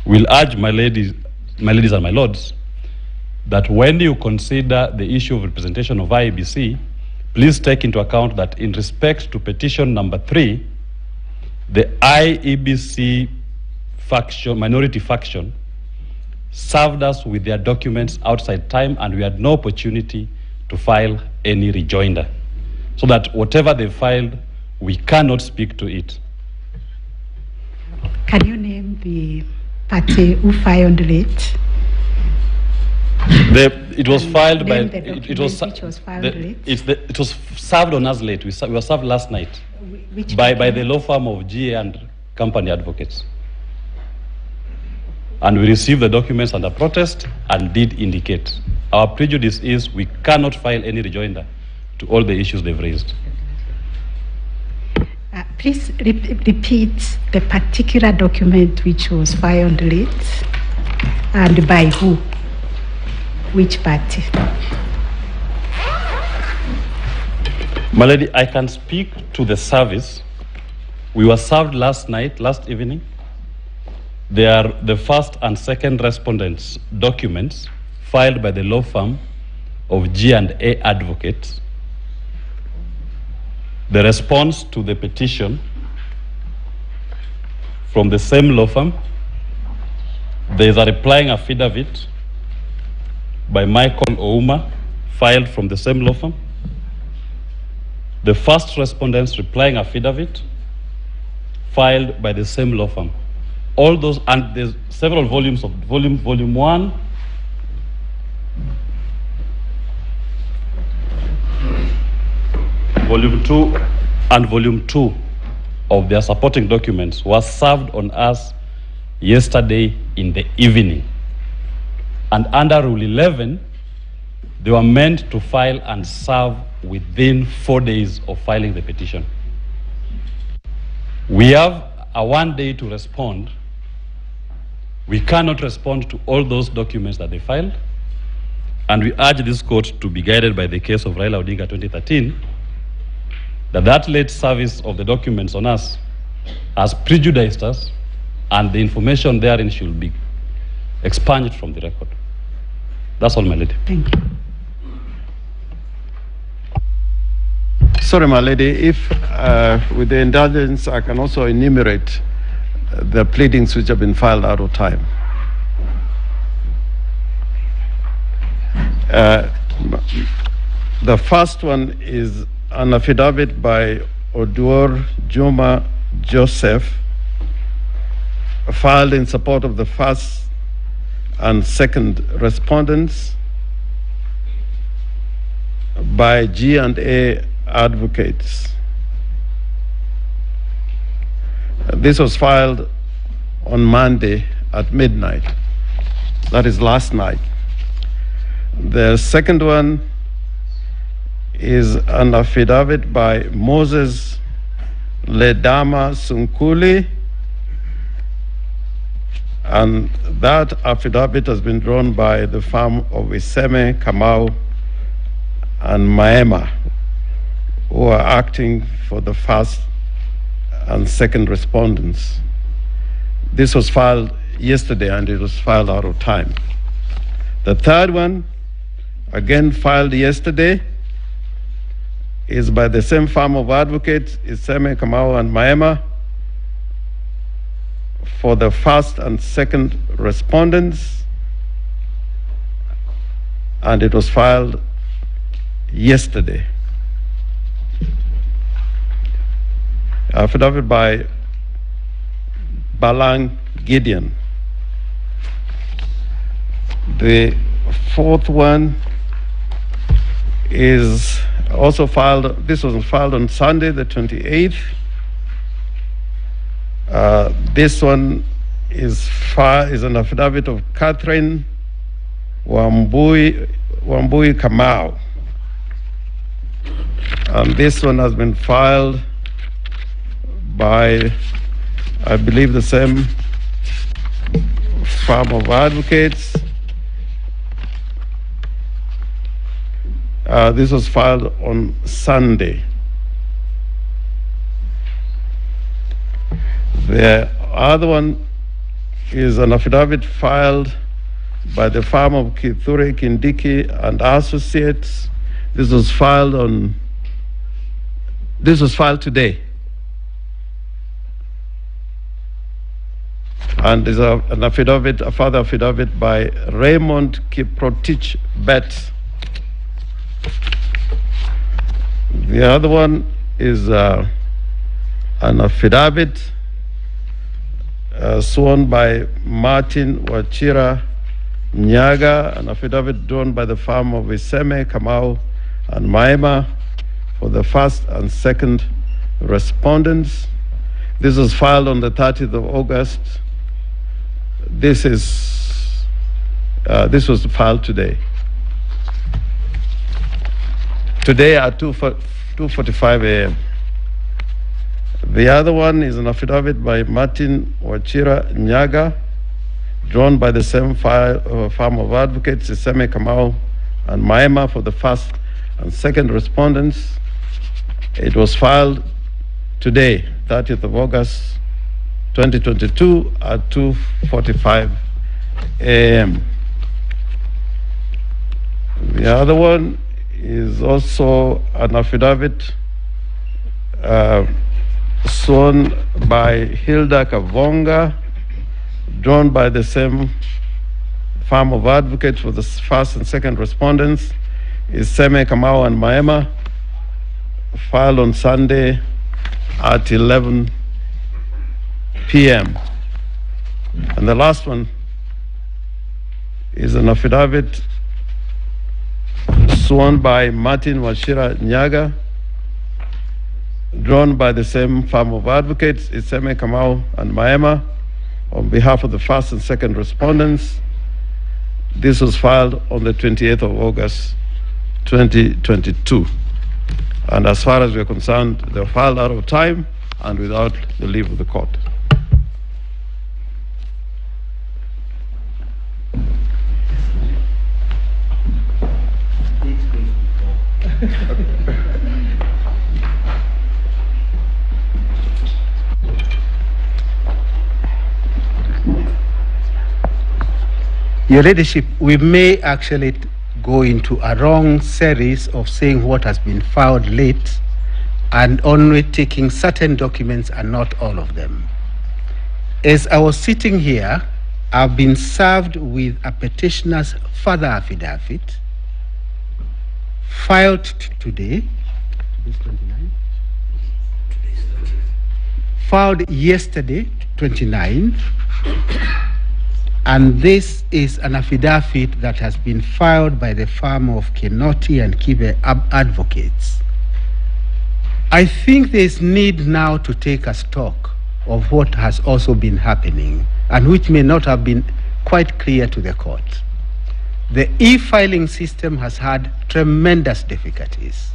We'll urge my ladies and my lords that when you consider the issue of representation of IEBC, please take into account that in respect to petition number 3, the IEBC faction, minority faction, served us with their documents outside time, and we had no opportunity to file any rejoinder. So that whatever they filed, we cannot speak to it. Can you name the party who filed late? It was filed by. It was filed late. It was served on us late. We were served last night by the law firm of GA and Company Advocates. And we received the documents under protest and did indicate. Our prejudice is we cannot file any rejoinder to all the issues they've raised. Please repeat the particular document which was filed late and by who? Which party? My lady, I can speak to the service. We were served last evening. They are the first and second respondents' documents filed by the law firm of G&A Advocates. The response to the petition from the same law firm. There is a replying affidavit by Michael Ouma, filed from the same law firm. The first respondent's replying affidavit, filed by the same law firm. All those, and there's several volumes of volume 1, volume 2, and volume 2 of their supporting documents was served on us yesterday in the evening. And under Rule 11, they were meant to file and serve within 4 days of filing the petition. We have a 1 day to respond. We cannot respond to all those documents that they filed, and we urge this court to be guided by the case of Raila Odinga 2013, that late service of the documents on us has prejudiced us, and the information therein should be expunged from the record. That's all, my lady. Thank you. Sorry, my lady, if with the indulgence, I can also enumerate the pleadings which have been filed out of time. The first one is an affidavit by Oduor Juma Joseph, filed in support of the first and second respondents by G&A advocates. This was filed on Monday at midnight. That is last night. The second one is an affidavit by Moses Ledama Sunkuli, and that affidavit has been drawn by the firm of Iseme, Kamau, and Maema, who are acting for the first and second respondents. This was filed yesterday and it was filed out of time. The third one, again filed yesterday, is by the same firm of advocates, Iseme, Kamau, and Maema, for the first and second respondents, and it was filed yesterday. Affidavit by Balang Gideon. The fourth one is also filed, this was filed on Sunday the 28th. This one is an affidavit of Catherine Wambui Kamau. And this one has been filed by, I believe, the same firm of advocates. This was filed on Sunday. The other one is an affidavit filed by the firm of Kithure Kindiki and Associates. This was filed today. And there's an affidavit, a further affidavit by Raymond Kiprotich Bet. The other one is an affidavit sworn by Martin Wachira Nyaga, an affidavit drawn by the firm of Iseme, Kamau, and Maema for the first and second respondents. This was filed on the 30th of August. This was filed today. Today at 2:45 a.m. The other one is an affidavit by Martin Wachira Nyaga, drawn by the same firm of advocates, Iseme, Kamau, and Maema for the first and second respondents. It was filed today, 30th of August, 2022 at 2:45 a.m. The other one is also an affidavit sworn by Hilda Kavonga, drawn by the same firm of advocates for the first and second respondents, Iseme, Kamau, and Maema, filed on Sunday at 11 p.m. And the last one is an affidavit sworn by Martin Wachira Nyaga, drawn by the same firm of advocates, Iseme, Kamau, and Maema, on behalf of the first and second respondents. This was filed on the 28th of August, 2022. And as far as we're concerned, they were filed out of time and without the leave of the court. Your Ladyship, we may actually go into a wrong series of saying what has been filed late and only taking certain documents and not all of them. As I was sitting here, I've been served with a petitioner's further affidavit filed today, filed yesterday, 29, and this is an affidavit that has been filed by the firm of Kenoti and Kibe advocates. I think there is need now to take a stock of what has also been happening and which may not have been quite clear to the court. The e-filing system has had tremendous difficulties,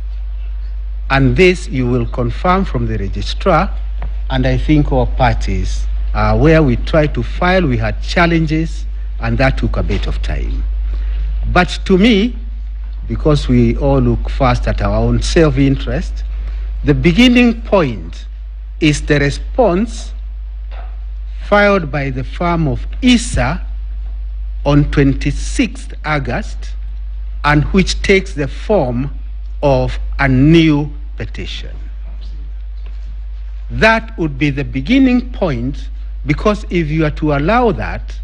and this you will confirm from the registrar, and I think all parties where we tried to file, we had challenges, and that took a bit of time. But to me, because we all look first at our own self-interest, the beginning point is the response filed by the firm of ISA on 26th August, and which takes the form of a new petition. That would be the beginning point, because if you are to allow that,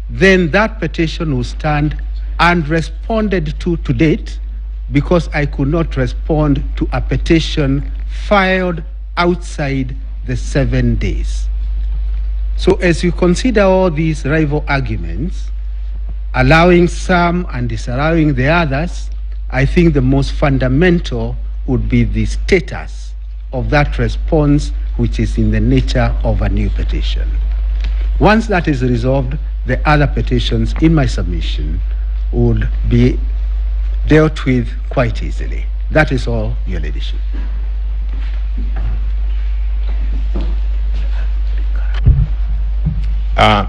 then that petition will stand unresponded to date, because I could not respond to a petition filed outside the 7 days. So as you consider all these rival arguments, allowing some and disallowing the others, I think the most fundamental would be the status of that response, which is in the nature of a new petition. Once that is resolved, the other petitions in my submission would be dealt with quite easily. That is all, Your Ladyship.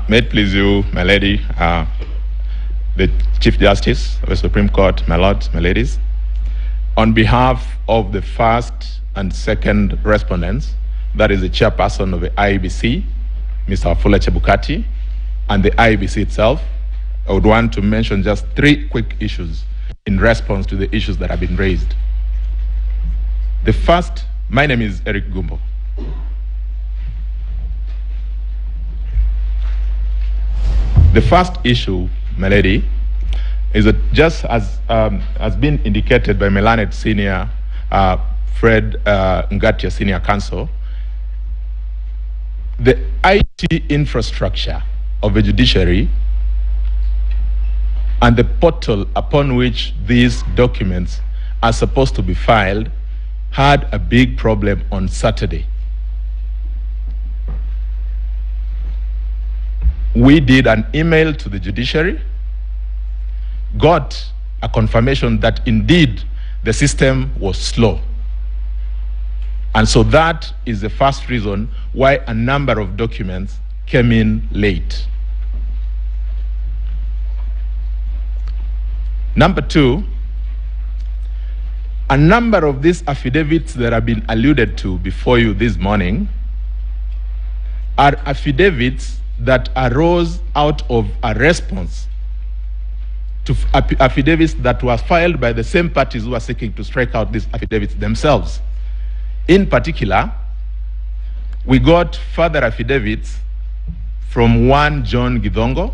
May it please you, my lady, the Chief Justice of the Supreme Court, my lords, my ladies, on behalf of the first and second respondents, that is the chairperson of the IEBC, Mr. Wafula Chebukati, and the IEBC itself, I would want to mention just 3 quick issues in response to the issues that have been raised. The first, my name is Eric Gumbo. The first issue, my lady, is that just as has been indicated by Melanet Senior, Fred Ngatia Senior Counsel, the IT infrastructure of the judiciary and the portal upon which these documents are supposed to be filed had a big problem on Saturday. We did an email to the judiciary, got a confirmation that indeed the system was slow. And so that is the first reason why a number of documents came in late. Number 2, a number of these affidavits that have been alluded to before you this morning are affidavits that arose out of a response to affidavits that were filed by the same parties who are seeking to strike out these affidavits themselves. In particular, we got further affidavits from one John Gidongo.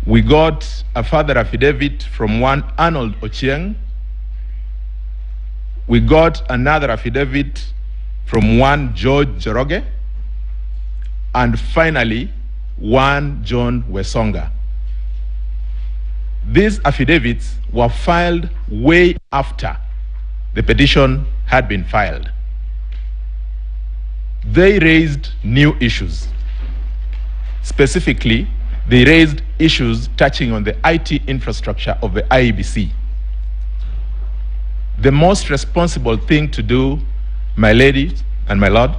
We got a further affidavit from one Arnold Ochieng. We got another affidavit from one George Joroge. And finally, one John Wesonga. These affidavits were filed way after the petition had been filed. They raised new issues. Specifically, they raised issues touching on the IT infrastructure of the IEBC. The most responsible thing to do, my lady and my lord,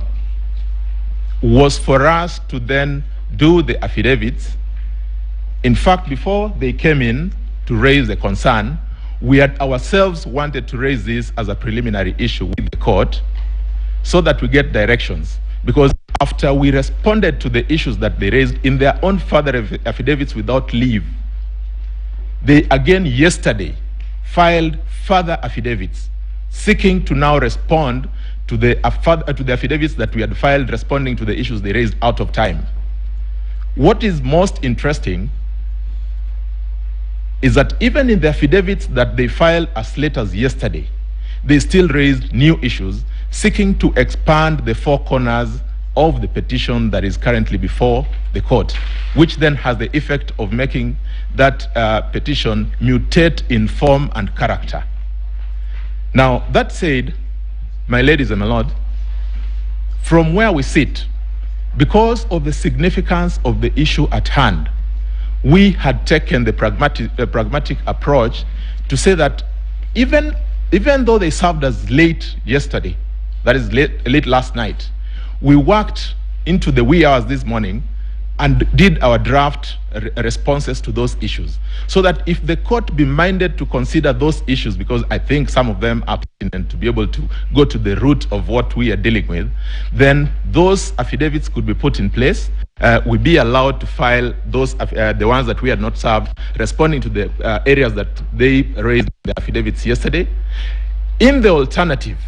was for us to then do the affidavits. In fact, before they came in to raise the concern, we had ourselves wanted to raise this as a preliminary issue with the court so that we get directions. Because after we responded to the issues that they raised in their own further affidavits without leave, they again yesterday filed further affidavits seeking to now respond to the affidavits that we had filed responding to the issues they raised out of time. What is most interesting is that even in the affidavits that they filed as late as yesterday, they still raised new issues seeking to expand the four corners of the petition that is currently before the court, which then has the effect of making that petition mutate in form and character. Now, that said, my ladies and my lord, from where we sit, because of the significance of the issue at hand, we had taken the pragmatic approach to say that even though they served us late yesterday, that is late last night, we worked into the wee hours this morning and did our draft responses to those issues, so that if the court be minded to consider those issues, because I think some of them are pertinent to be able to go to the root of what we are dealing with, then those affidavits could be put in place. We be allowed to file those, the ones that we had not served, responding to the areas that they raised in the affidavits yesterday. In the alternative,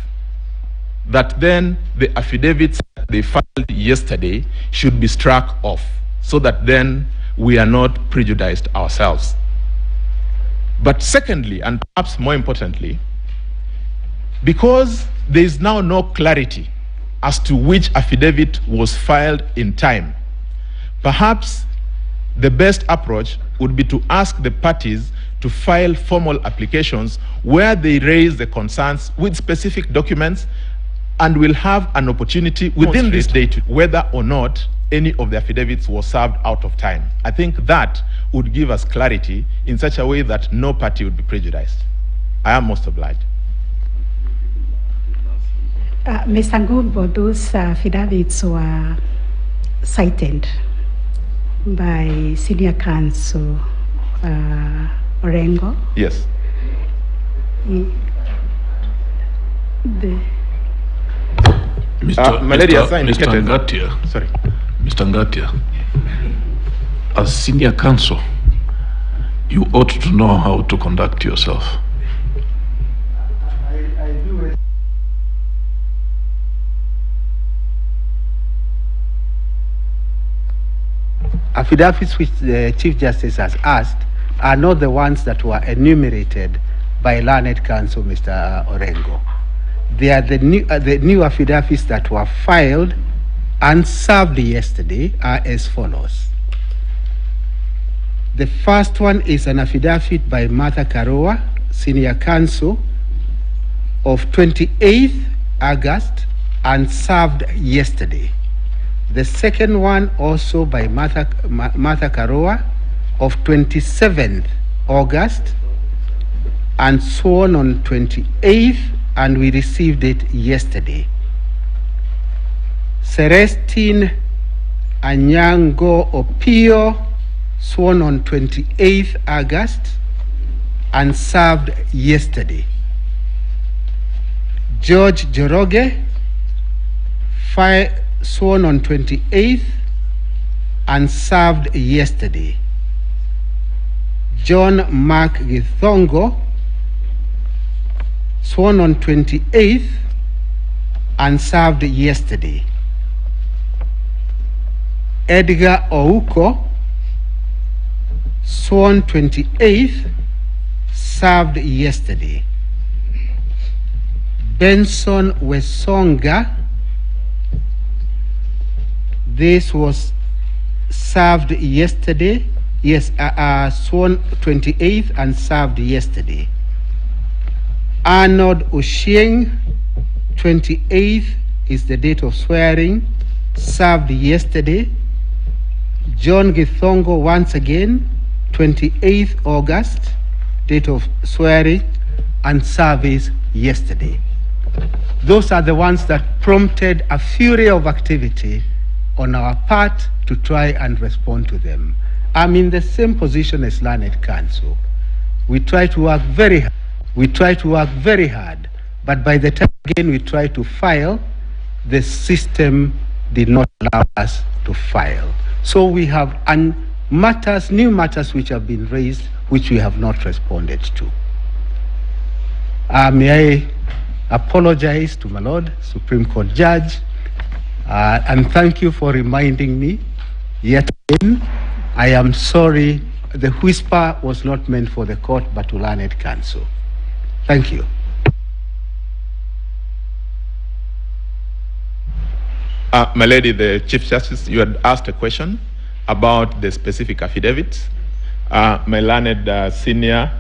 that then the affidavits that they filed yesterday should be struck off, so that then we are not prejudiced ourselves. But secondly, and perhaps more importantly, because there is now no clarity as to which affidavit was filed in time, perhaps the best approach would be to ask the parties to file formal applications where they raise the concerns with specific documents, and we'll have an opportunity within this day to whether or not any of the affidavits was served out of time. I think that would give us clarity in such a way that no party would be prejudiced. I am most obliged. Mr. Ngumbo, those affidavits were cited by Senior Counsel Orengo. Yes. Mr. Ngatia, sorry. Mr. Ngatia, as senior counsel, you ought to know how to conduct yourself. Affidavits which the Chief Justice has asked are not the ones that were enumerated by learned counsel, Mr. Orengo. They are the new affidavits that were filed and served yesterday are as follows. The first one is an affidavit by Martha Karua, Senior Counsel, of 28th August and served yesterday. The second one also by Martha Karua of 27th August and sworn on 28th, and we received it yesterday. Celestine Anyango Upeo, sworn on 28th August and served yesterday. George Joroge, sworn on 28th and served yesterday. John Mark Githongo, sworn on 28th and served yesterday. Edgar Ouko, sworn 28th, served yesterday. Benson Wesonga, this was served yesterday. Yes, sworn 28th and served yesterday. Arnold Oshieng, 28th is the date of swearing, served yesterday. John Githongo, once again, 28th August, date of swearing and service yesterday. Those are the ones that prompted a fury of activity on our part to try and respond to them. I'm in the same position as learned counsel. We try to work very hard. But by the time again we try to file, the system did not allow us to file. So we have new matters which have been raised, which we have not responded to. May I apologize to my Lord, Supreme Court Judge, and thank you for reminding me yet again. I am sorry the whisper was not meant for the court, but to learned counsel. Thank you. My lady, the Chief Justice, you had asked a question about the specific affidavits. My learned senior,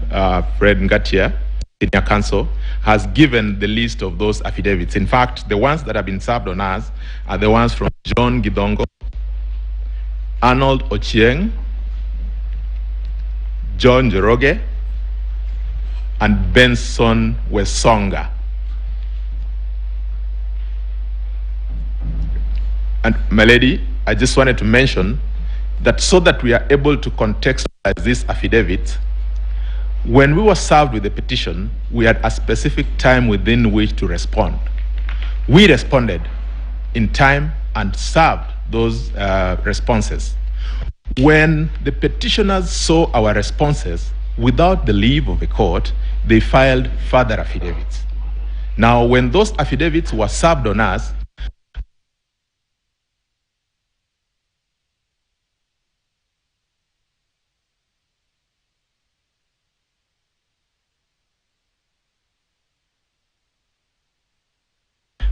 Fred Ngatia, senior counsel, has given the list of those affidavits. In fact, the ones that have been served on us are the ones from John Gidongo, Arnold Ochieng, John Joroge, and Benson Wesonga. And my lady, I just wanted to mention that so that we are able to contextualize this affidavit, when we were served with the petition, we had a specific time within which to respond. We responded in time and served those responses. When the petitioners saw our responses, without the leave of the court, they filed further affidavits. Now, when those affidavits were served on us,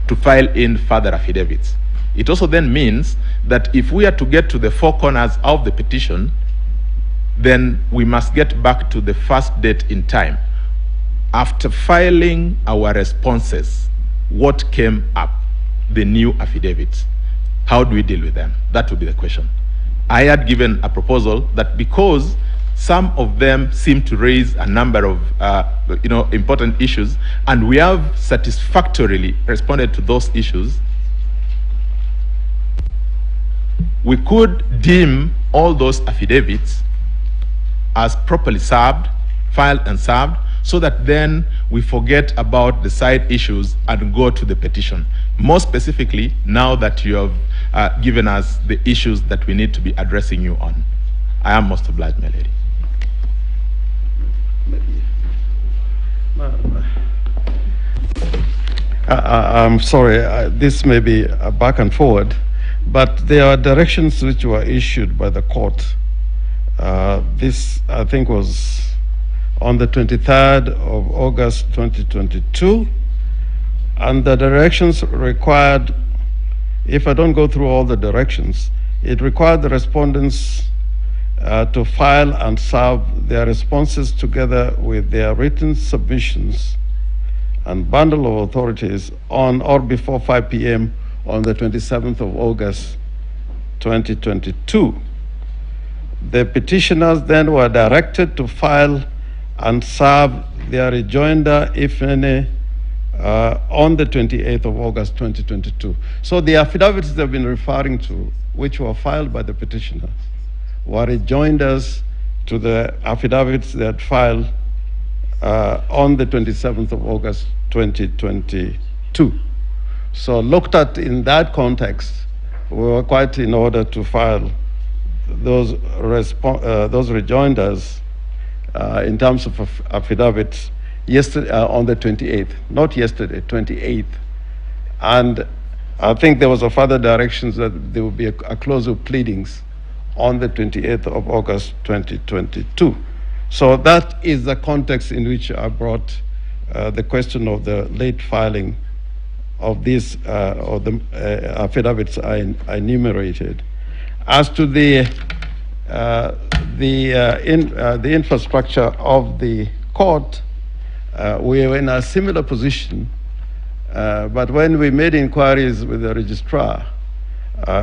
to file in further affidavits. It also then means that if we are to get to the four corners of the petition, then we must get back to the first date in time. After filing our responses, what came up? The new affidavits. How do we deal with them? That would be the question. I had given a proposal that because some of them seem to raise a number of important issues, and we have satisfactorily responded to those issues, we could deem all those affidavits as properly served, filed and served, so that then we forget about the side issues and go to the petition. More specifically, now that you have given us the issues that we need to be addressing you on. I am most obliged, my lady. I'm sorry, this may be a back and forward, but there are directions which were issued by the court. This, I think, was on the 23rd of August 2022, and the directions required, if I don't go through all the directions, it required the respondents to file and serve their responses together with their written submissions and bundle of authorities on or before 5 p.m. on the 27th of August 2022. The petitioners then were directed to file and serve their rejoinder, if any, on the 28th of August 2022. So the affidavits they've been referring to, which were filed by the petitioners, were rejoinders to the affidavits that filed on the 27th of August 2022. So looked at in that context, we were quite in order to file those rejoinders in terms of affidavits yesterday, on the 28th, not yesterday, 28th. And I think there was a further directions that there would be a close of pleadings on the 28th of August 2022. So that is the context in which I brought the question of the late filing of these or the affidavits I enumerated. As to the infrastructure of the court, we were in a similar position, but when we made inquiries with the registrar,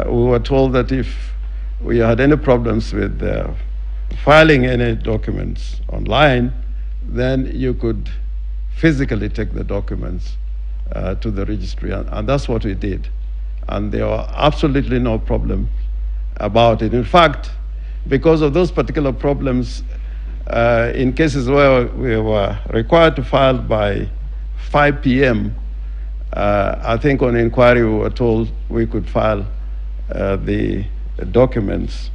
we were told that if we had any problems with filing any documents online, then you could physically take the documents to the registry, and that's what we did. And there were absolutely no problem about it. In fact, because of those particular problems, in cases where we were required to file by 5 p.m., I think on inquiry we were told we could file the documents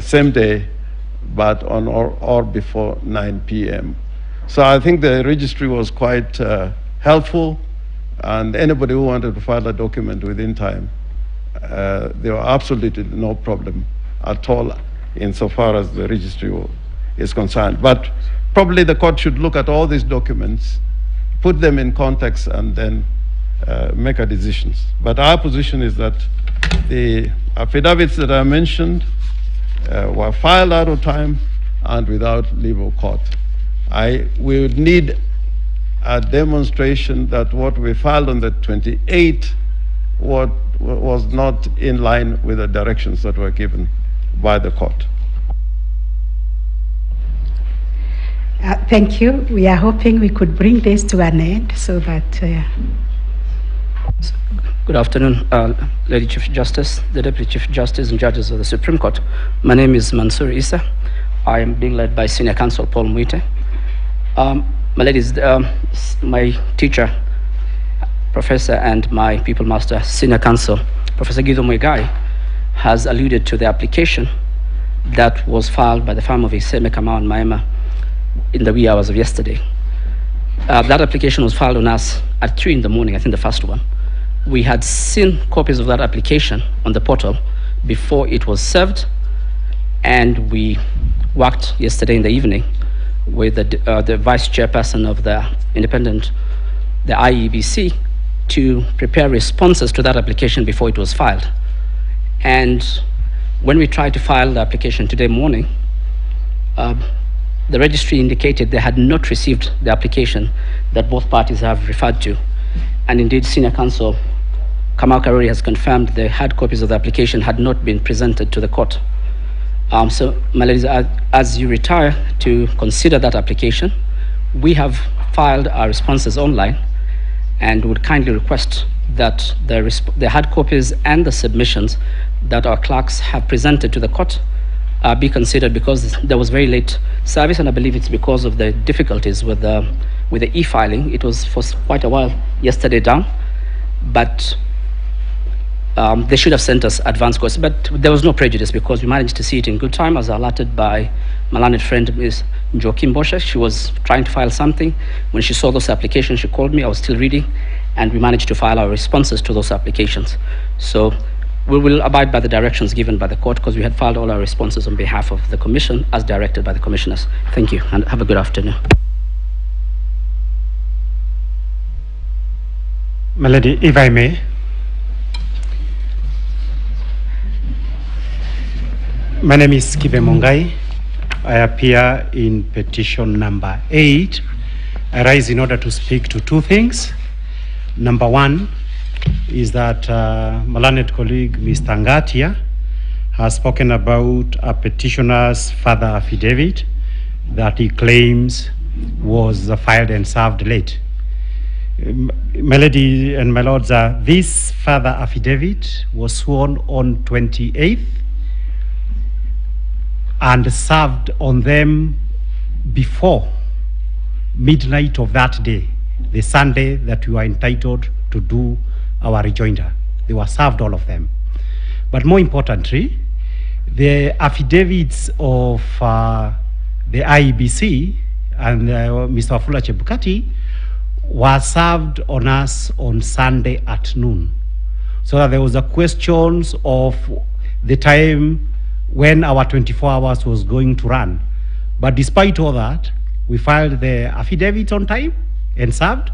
same day, but on or before 9 p.m. So I think the registry was quite helpful, and anybody who wanted to file a document within time, there were absolutely no problem at all. insofar as the registry is concerned. But probably the court should look at all these documents, put them in context, and then make a decision. But our position is that the affidavits that I mentioned were filed out of time and without leave of court. We would need a demonstration that what we filed on the 28th was not in line with the directions that were given by the court. Thank you. We are hoping we could bring this to an end so that... Good afternoon, Lady Chief Justice, the Deputy Chief Justice and Judges of the Supreme Court. My name is Mansour Issa. I am being led by Senior Counsel Paul Mwite. My ladies, my teacher, Professor, and my People Master, Senior Counsel, Professor Guido Mwegai, has alluded to the application that was filed by the firm of Iseme Kamau and Maema in the wee hours of yesterday. That application was filed on us at 3 in the morning, I think the first one. We had seen copies of that application on the portal before it was served, and we worked yesterday in the evening with the vice chairperson of the the IEBC, to prepare responses to that application before it was filed. And when we tried to file the application today morning, the registry indicated they had not received the application that both parties have referred to. And indeed, Senior Counsel Kamal Karuri has confirmed the hard copies of the application had not been presented to the court. So, my ladies, as you retire to consider that application, we have filed our responses online and would kindly request that the hard copies and the submissions that our clerks have presented to the court be considered, because there was very late service, and I believe it's because of the difficulties with the e-filing. It was for quite a while yesterday down, but they should have sent us advance course, but there was no prejudice because we managed to see it in good time, as alerted by my learned friend, Ms. Joaquim Bosche. She was trying to file something. When she saw those applications, she called me. I was still reading, and we managed to file our responses to those applications. So we will abide by the directions given by the court, because we had filed all our responses on behalf of the Commission as directed by the Commissioners. Thank you, and have a good afternoon. My lady, if I may. My name is Kibe Mongai. I appear in petition number 8. I rise in order to speak to two things. Number one is that my learned colleague, Mr. Ngatia, has spoken about a petitioner's further affidavit that he claims was filed and served late. My lady and my lords, this further affidavit was sworn on 28th and served on them before midnight of that day, the Sunday that we were entitled to do our rejoinder. They were served, all of them. But more importantly, the affidavits of the IEBC and Mr. Wafula Chebukati were served on us on Sunday at noon. So that there was a questions of the time when our 24 hours was going to run. But despite all that, we filed the affidavit on time and served,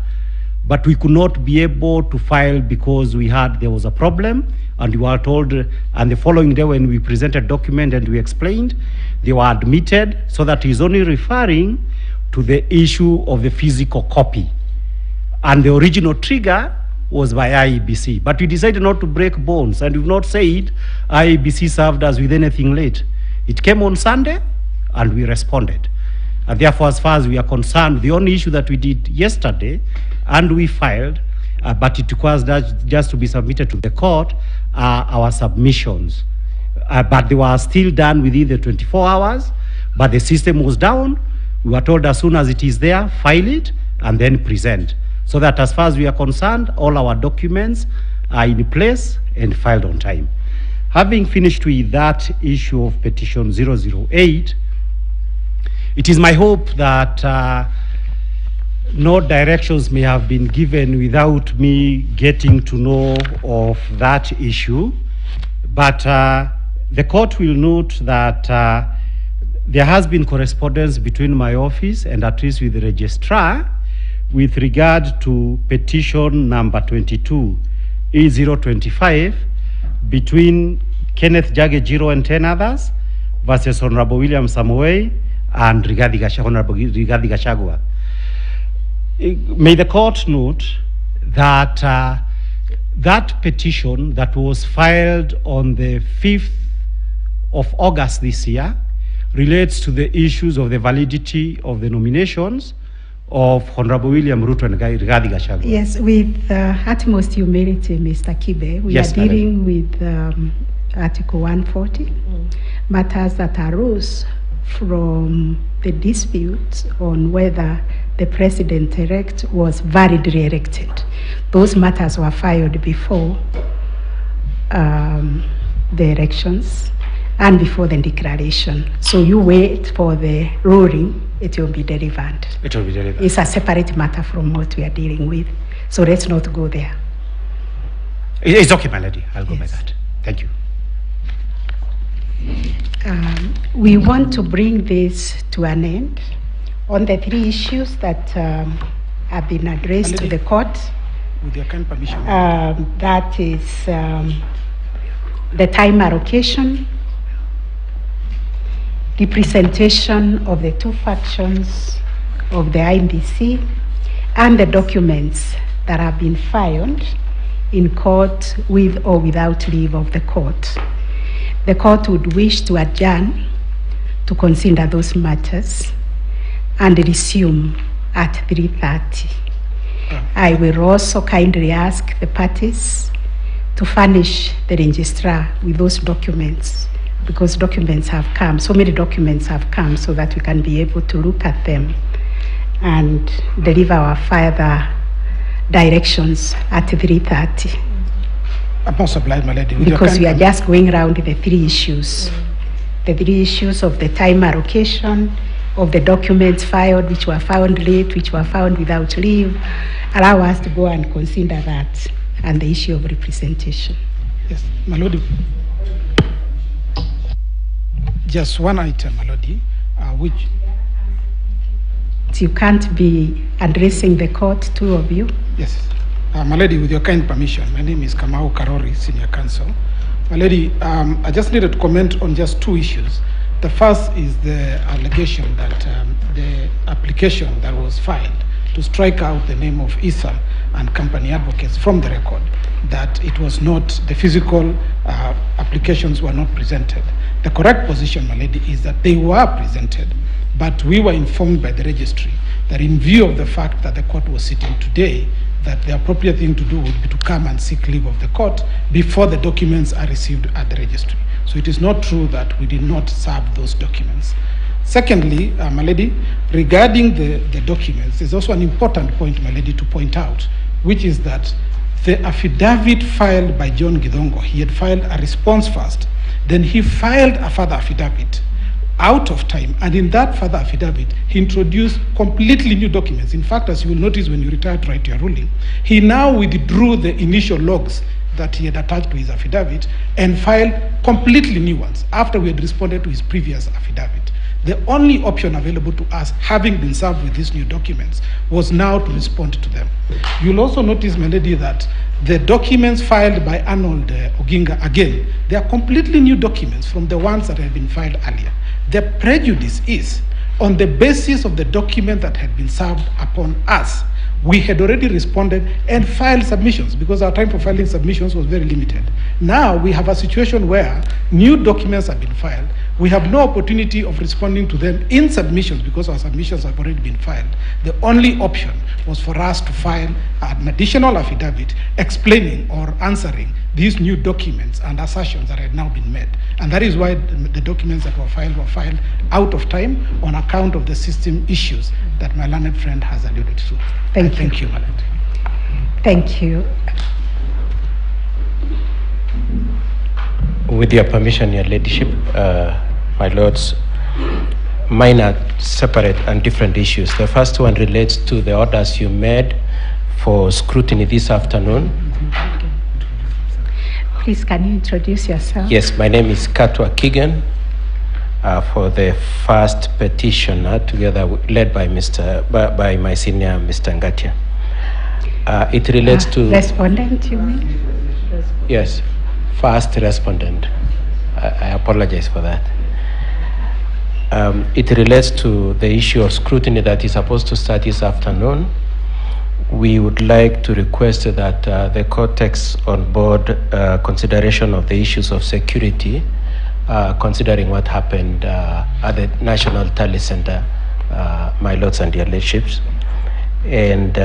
but we could not be able to file because there was a problem, and we were told, and the following day when we presented document and we explained, they were admitted, so that he's only referring to the issue of the physical copy. And the original trigger was by IEBC. But we decided not to break bones, and we've not said IEBC served us with anything late. It came on Sunday, and we responded. And therefore, as far as we are concerned, the only issue that we did yesterday, and we filed, but it requires that just to be submitted to the court, are our submissions. But they were still done within the 24 hours, but the system was down. We were told as soon as it is there, file it, and then present. So that as far as we are concerned, all our documents are in place and filed on time. Having finished with that issue of petition 008, it is my hope that no directions may have been given without me getting to know of that issue. But The court will note that there has been correspondence between my office and at least with the registrar with regard to petition number 22, E025, between Kenneth Jage Jiro and 10 others versus Honorable William Samoei and Honorable Rigathi Gachagua. May the court note that that petition that was filed on the 5th of August this year relates to the issues of the validity of the nominations of Honorable William Ruto and Rigathi Gachagua. Yes, with utmost humility, Mr. Kibe, we are dealing with Article 140, matters that arose from the dispute on whether the president-elect was validly elected. Those matters were filed before the elections and before the declaration. So you wait for the ruling, it will be delivered. It will be delivered. It's a separate matter from what we are dealing with. So let's not go there. It's okay, my lady. I'll go by that. Thank you. We want to bring this to an end on the 3 issues that have been addressed to the court. With your kind permission. That is the time allocation, representation of the 2 factions of the IBC, and the documents that have been filed in court with or without leave of the court. The court would wish to adjourn to consider those matters and resume at 3:30. I will also kindly ask the parties to furnish the registrar with those documents, because documents have come, so many documents have come, so that we can be able to look at them and deliver our further directions at 3:30. I'm not supplied, my lady. Because we are just going around the 3 issues. The 3 issues of the time allocation, of the documents filed, which were found late, which were found without leave. Allow us to go and consider that, and the issue of representation. Yes, my lady. Just one item, my lady, which... You can't be addressing the court, 2 of you. Yes. My lady, with your kind permission, my name is Kamau Karori, Senior Counsel. My lady, I just needed to comment on just 2 issues. The first is the allegation that the application that was filed to strike out the name of Issa and company advocates from the record, that it was not, the physical applications were not presented. The correct position, my lady, is that they were presented, but we were informed by the registry that in view of the fact that the court was sitting today, that the appropriate thing to do would be to come and seek leave of the court before the documents are received at the registry. So it is not true that we did not serve those documents. Secondly, my lady, regarding the documents, there's also an important point, my lady, to point out, which is that the affidavit filed by John Githongo, he had filed a response first, then he filed a further affidavit out of time, and in that further affidavit, he introduced completely new documents. In fact, as you will notice when you retire to write your ruling, he now withdrew the initial logs that he had attached to his affidavit and filed completely new ones after we had responded to his previous affidavit. The only option available to us, having been served with these new documents, was now to respond to them. You'll also notice, my lady, that the documents filed by Arnold Odinga, again, they are completely new documents from the ones that had been filed earlier. The prejudice is, on the basis of the document that had been served upon us, we had already responded and filed submissions because our time for filing submissions was very limited. Now we have a situation where new documents have been filed. We have no opportunity of responding to them in submissions because our submissions have already been filed. The only option was for us to file an additional affidavit explaining or answering these new documents and assertions that had now been made. And that is why the documents that were filed out of time on account of the system issues that my learned friend has alluded to. Thank you, my lord. Thank you. With your permission, your ladyship, my lords, mine are separate and different issues. The first one relates to the orders you made for scrutiny this afternoon. Please, can you introduce yourself? Yes, my name is Katwa Kigan, for the first petitioner, led by by my senior, Mr. Ngatia. It relates to respondent, you mean? Yes, first respondent. I apologize for that. It relates to the issue of scrutiny that is supposed to start this afternoon. We would like to request that the court takes on board consideration of the issues of security, considering what happened at the National Tally Center, my lords and your lordships. And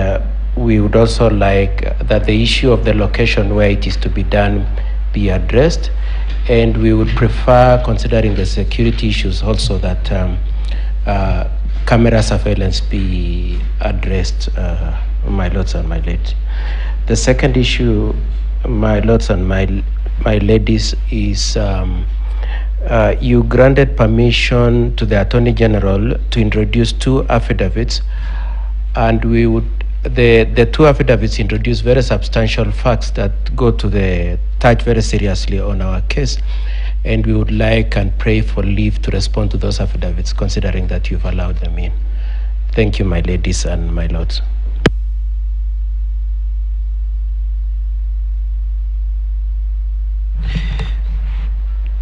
we would also like that the issue of the location where it is to be done be addressed. And we would prefer, considering the security issues also, that camera surveillance be addressed, my lords and my ladies. The second issue, my lords and my ladies, is you granted permission to the Attorney General to introduce 2 affidavits, and we would the 2 affidavits introduce very substantial facts that go to touch very seriously on our case, and we would like and pray for leave to respond to those affidavits, considering that you've allowed them in. Thank you, my ladies and my lords.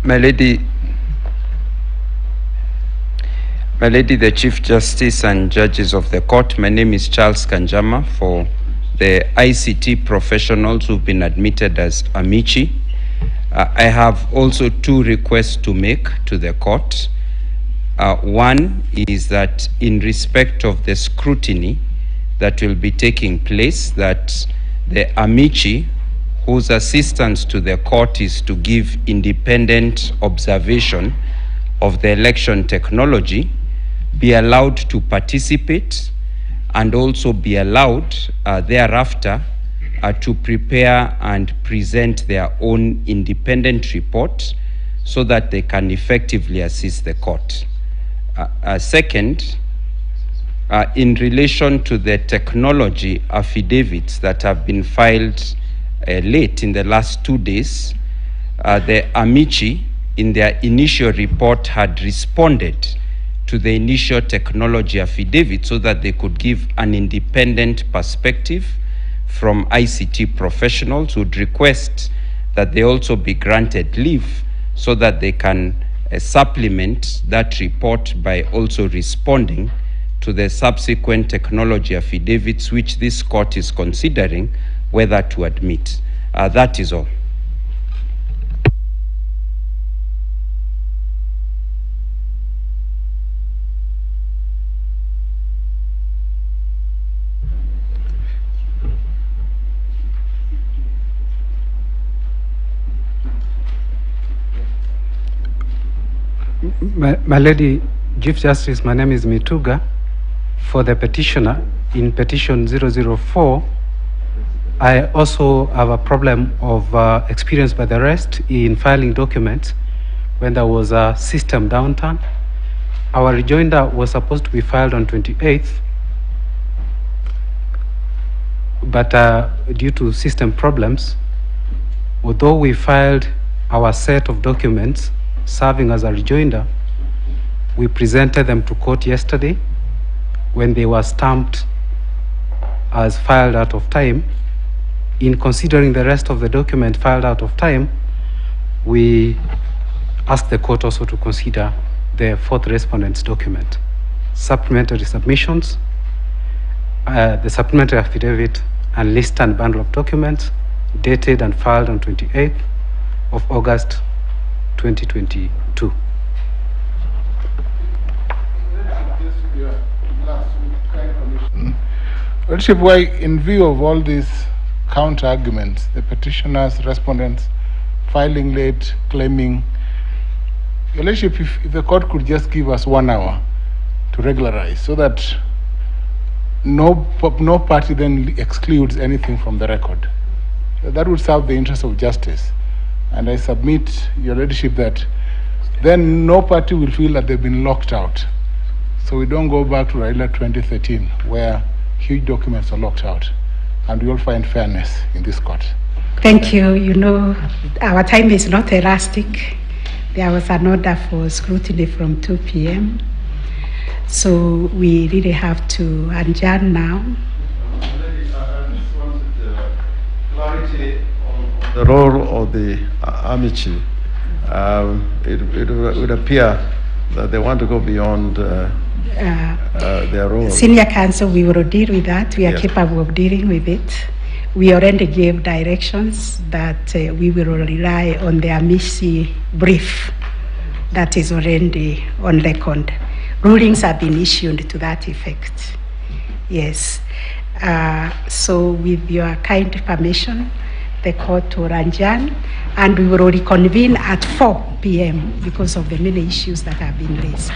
My lady, the Chief Justice and judges of the court, my name is Charles Kanjama, for the ICT professionals who've been admitted as amici. I have also 2 requests to make to the court. One is that in respect of the scrutiny that will be taking place, that the amici whose assistance to the court is to give independent observation of the election technology be allowed to participate, and also be allowed thereafter to prepare and present their own independent report so that they can effectively assist the court. Second, in relation to the technology affidavits that have been filed late in the last 2 days, the amici in their initial report had responded to the initial technology affidavit so that they could give an independent perspective from ICT professionals. Would request that they also be granted leave so that they can supplement that report by also responding to the subsequent technology affidavits which this court is considering whether to admit. That is all. My Lady Chief Justice, my name is Mituga. For the petitioner, in petition 004, I also have a problem of experience by the rest in filing documents when there was a system downturn. Our rejoinder was supposed to be filed on 28th, but due to system problems, although we filed our set of documents serving as a rejoinder, we presented them to court yesterday. When they were stamped as filed out of time, in considering the rest of the document filed out of time, we asked the court also to consider the 4th respondent's document, supplementary submissions, the supplementary affidavit, and list and bundle of documents dated and filed on 28th of August 2022. Lordship, why, in view of all these counter arguments, the petitioners, respondents, filing late, claiming, Your Lordship, if the court could just give us 1 hour to regularize so that no party then excludes anything from the record, that would serve the interest of justice. And I submit, Your Lordship, that then no party will feel that they've been locked out. So we don't go back to Raila 2013, where huge documents are locked out, and we all find fairness in this court. Thank you. You know, our time is not elastic. There was an order for scrutiny from 2 p.m. So we really have to adjourn now. Clarity on the role of the amici. It would appear that they want to go beyond their role. Senior counsel, we will deal with that. We are capable of dealing with it. We already gave directions that we will rely on the amici brief that is already on record. Rulings have been issued to that effect. Yes. So with your kind permission, the court will adjourn and we will reconvene at 4 p.m. because of the many issues that have been raised.